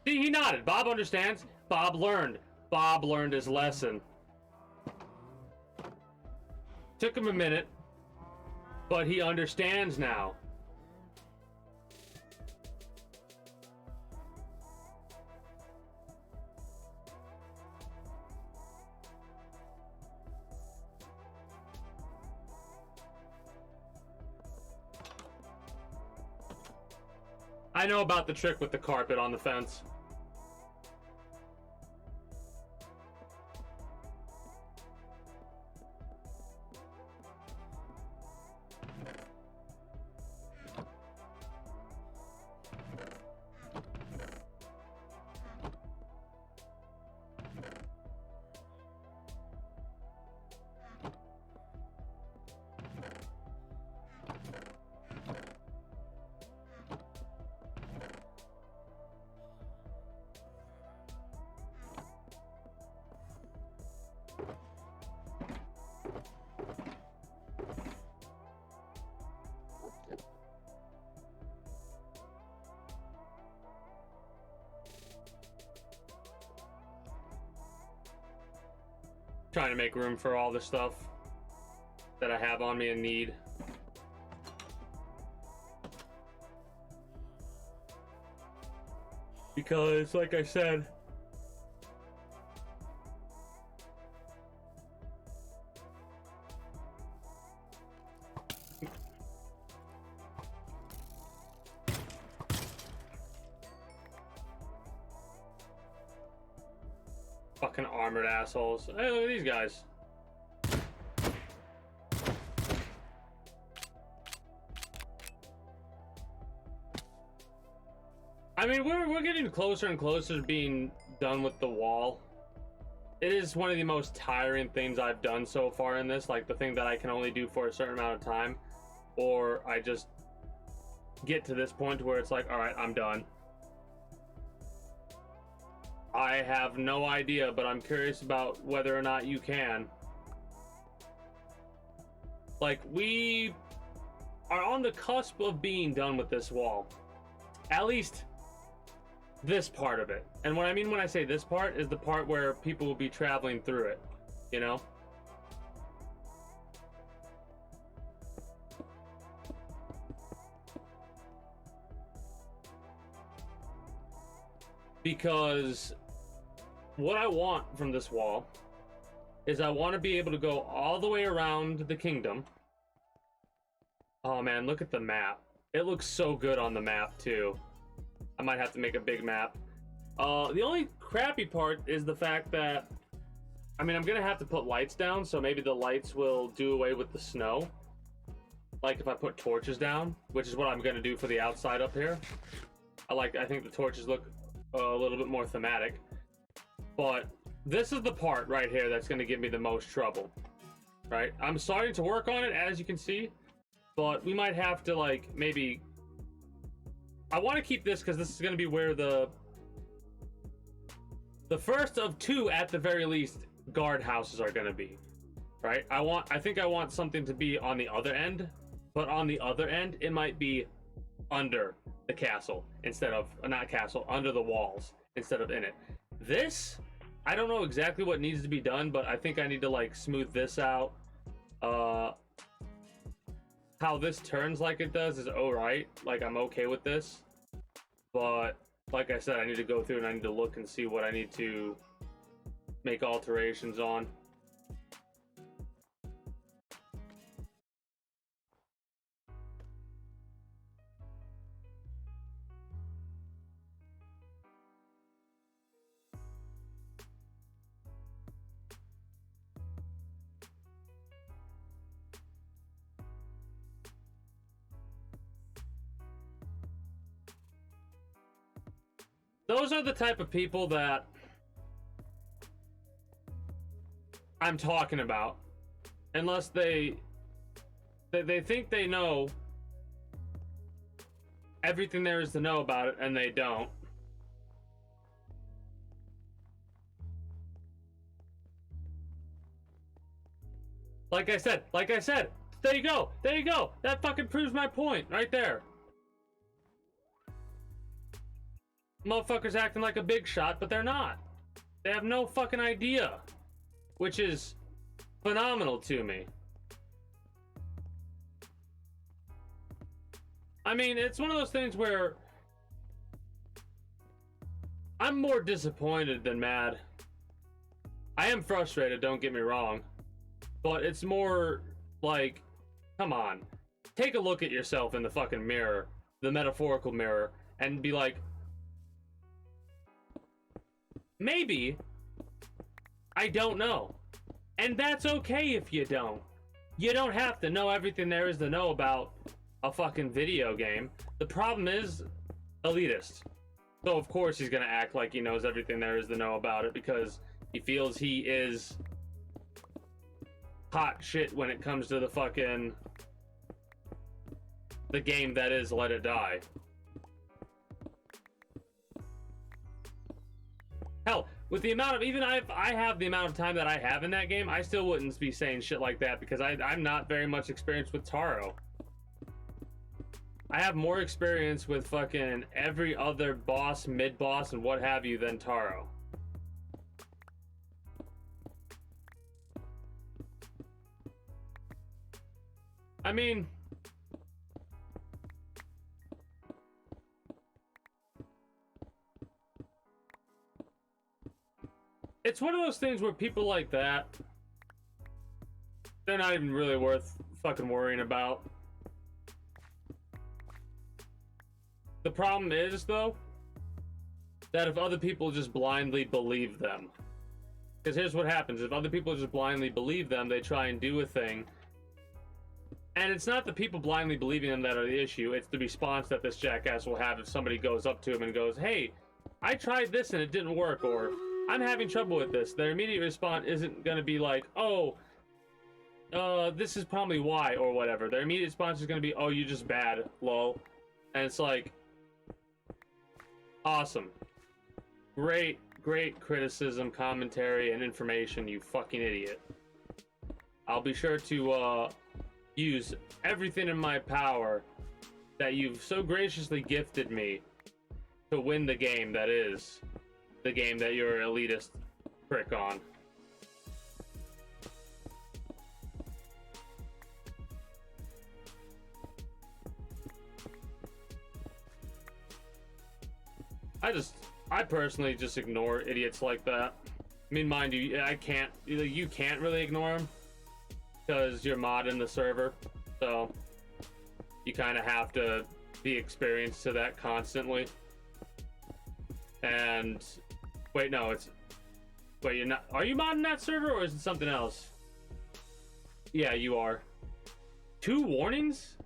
See, he nodded. Bob understands. Bob learned. Bob learned his lesson. Took him a minute, but he understands now. I know about the trick with the carpet on the fence. Trying to make room for all the stuff that I have on me and need. Because, like I said, fucking armored assholes. Hey, look at these guys. I mean, we're getting closer and closer to being done with the wall. It is one of the most tiring things I've done so far in this, like the thing that I can only do for a certain amount of time, or I just get to this point to where it's like, all right, I'm done. I have no idea, but I'm curious about whether or not you can. Like, we are on the cusp of being done with this wall. At least this part of it. And what I mean when I say this part is the part where people will be traveling through it, you know? Because what I want from this wall is I want to be able to go all the way around the kingdom. Oh man, look at the map. It looks so good on the map too. I might have to make a big map. The only crappy part is the fact that, I mean, I'm gonna have to put lights down, so maybe the lights will do away with the snow. Like if I put torches down, which is what I'm gonna do for the outside up here. I think the torches look a little bit more thematic. But this is the part right here that's gonna give me the most trouble. Right? I'm starting to work on it, as you can see, but we might have to, like, maybe... I want to keep this because this is going to be where the first of two, at the very least, guard houses are going to be, right? I think I want something to be on the other end, but on the other end, it might be under the castle instead of, not castle, under the walls instead of in it. This, I don't know exactly what needs to be done, but I think I need to, like, smooth this out. How this turns like it does is alright. Like, I'm okay with this. But, like I said, I need to go through and I need to look and see what I need to make alterations on. Those are the type of people that I'm talking about. Unless they think they know everything there is to know about it, and they don't. Like I said, there you go, that fucking proves my point, right there. Motherfuckers acting like a big shot, but they're not. They have no fucking idea, which is phenomenal to me. I mean, it's one of those things where I'm more disappointed than mad. I am frustrated, don't get me wrong, but it's more like, come on, take a look at yourself in the fucking mirror, the metaphorical mirror, and be like, maybe I don't know. And that's okay if you don't. You don't have to know everything there is to know about a fucking video game. The problem is elitist. So of course he's gonna act like he knows everything there is to know about it because he feels he is hot shit when it comes to the game that is Let It Die. Hell, with the amount of, even I have the amount of time that I have in that game, I still wouldn't be saying shit like that because I'm not very much experienced with Taro. I have more experience with fucking every other boss, mid-boss, and what have you than Taro. I mean... it's one of those things where people like that, they're not even really worth fucking worrying about. The problem is, though, that if other people just blindly believe them, because here's what happens, if other people just blindly believe them, they try and do a thing, and it's not the people blindly believing them that are the issue, it's the response that this jackass will have if somebody goes up to him and goes, hey, I tried this and it didn't work, or I'm having trouble with this. Their immediate response isn't going to be like, oh, this is probably why, or whatever. Their immediate response is going to be, oh, you're just bad, lol. And it's like, awesome. Great criticism, commentary, and information, you fucking idiot. I'll be sure to use everything in my power that you've so graciously gifted me to win the game that is the game that you're an elitist prick on. I personally just ignore idiots like that. I mean, mind you, you can't really ignore them because you're modding the server, so you kind of have to be experienced to that constantly. And wait, no, wait, you're not. Are you modding that server or is it something else? Yeah, you are. 2 warnings?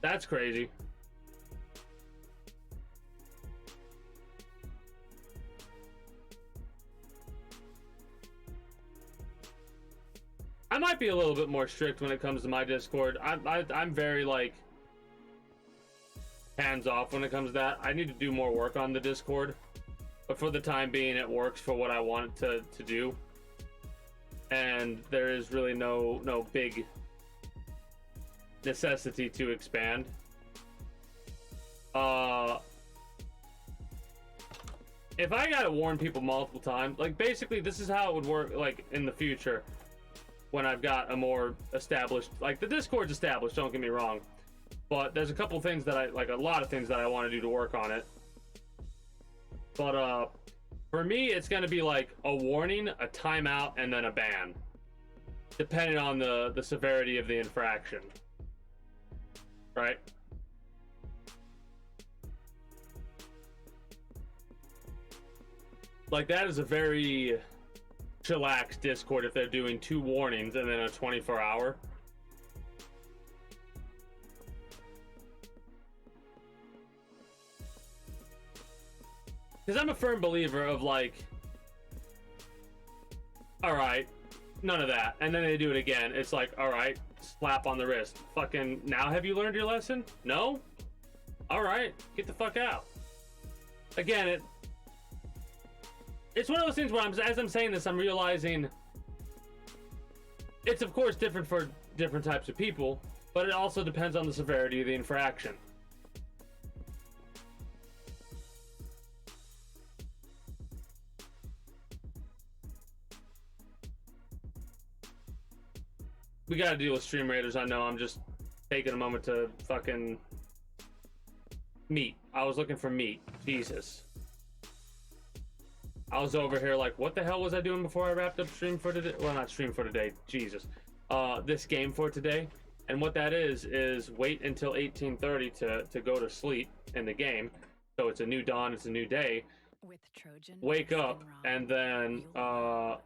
That's crazy. I might be a little bit more strict when it comes to my Discord. I'm very like hands off when it comes to that. I need to do more work on the Discord, but for the time being, it works for what I want it to do. And there is really no big necessity to expand. If I gotta warn people multiple times, like basically this is how it would work like in the future when I've got a more established, like the Discord's established, don't get me wrong, but there's a couple things that a lot of things that I want to do to work on it. But for me, it's gonna be like a warning, a timeout, and then a ban, depending on the severity of the infraction. Right? Like that is a very chillax Discord if they're doing 2 warnings and then a 24-hour. Because I'm a firm believer of like, alright, none of that. And then they do it again. It's like, alright, slap on the wrist. Fucking, now have you learned your lesson? No? Alright, get the fuck out. Again, it's one of those things where as I'm saying this, I'm realizing it's of course different for different types of people, but it also depends on the severity of the infraction. We gotta deal with stream raiders. I know, I'm just taking a moment to fucking meat. I was looking for meat. Jesus. I was over here like, what the hell was I doing before I wrapped up stream for today? Well, not stream for today. Jesus. This game for today. And what that is wait until 18:30 to go to sleep in the game. So it's a new dawn, it's a new day. With Trojan, wake up and then go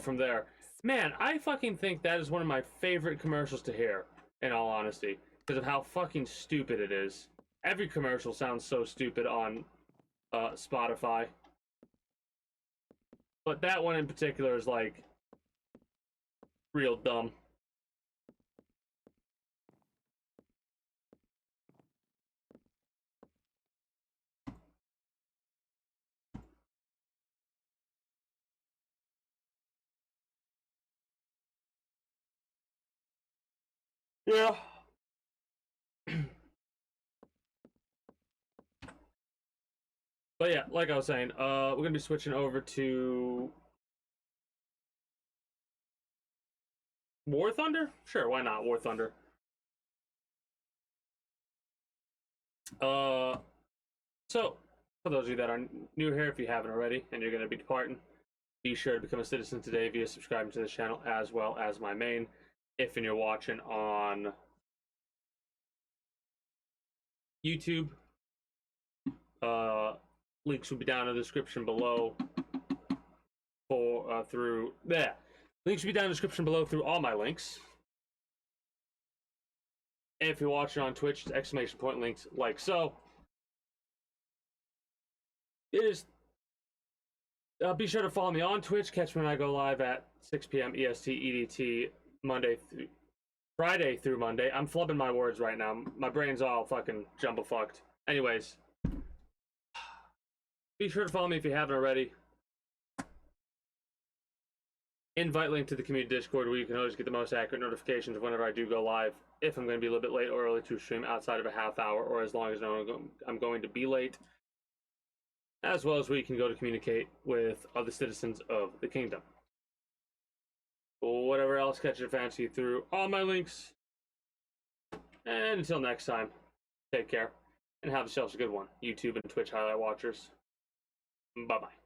from there. Man, I fucking think that is one of my favorite commercials to hear, in all honesty, because of how fucking stupid it is. Every commercial sounds so stupid on Spotify. But that one in particular is like real dumb. Yeah. But yeah, like I was saying, we're gonna be switching over to War Thunder? Sure, why not? War Thunder. So for those of you that are new here, if you haven't already and you're gonna be departing, be sure to become a citizen today via subscribing to the channel as well as my main. If you're watching on YouTube, links will be down in the description below for through there. Links will be down in the description below through all my links. And if you're watching on Twitch, it's exclamation point links like so. It is Be sure to follow me on Twitch. Catch me when I go live at 6 p.m. EST EDT Friday through Monday. I'm flubbing my words right now. My brain's all fucking jumble fucked. Anyways, be sure to follow me if you haven't already. Invite link to the community Discord where you can always get the most accurate notifications of whenever I do go live. If I'm going to be a little bit late or early to stream outside of a half hour, or as long as I'm going to be late. As well as where you can go to communicate with other citizens of the kingdom. Whatever else catches your fancy through all my links. And until next time, take care and have yourselves a good one, YouTube and Twitch highlight watchers. Bye bye.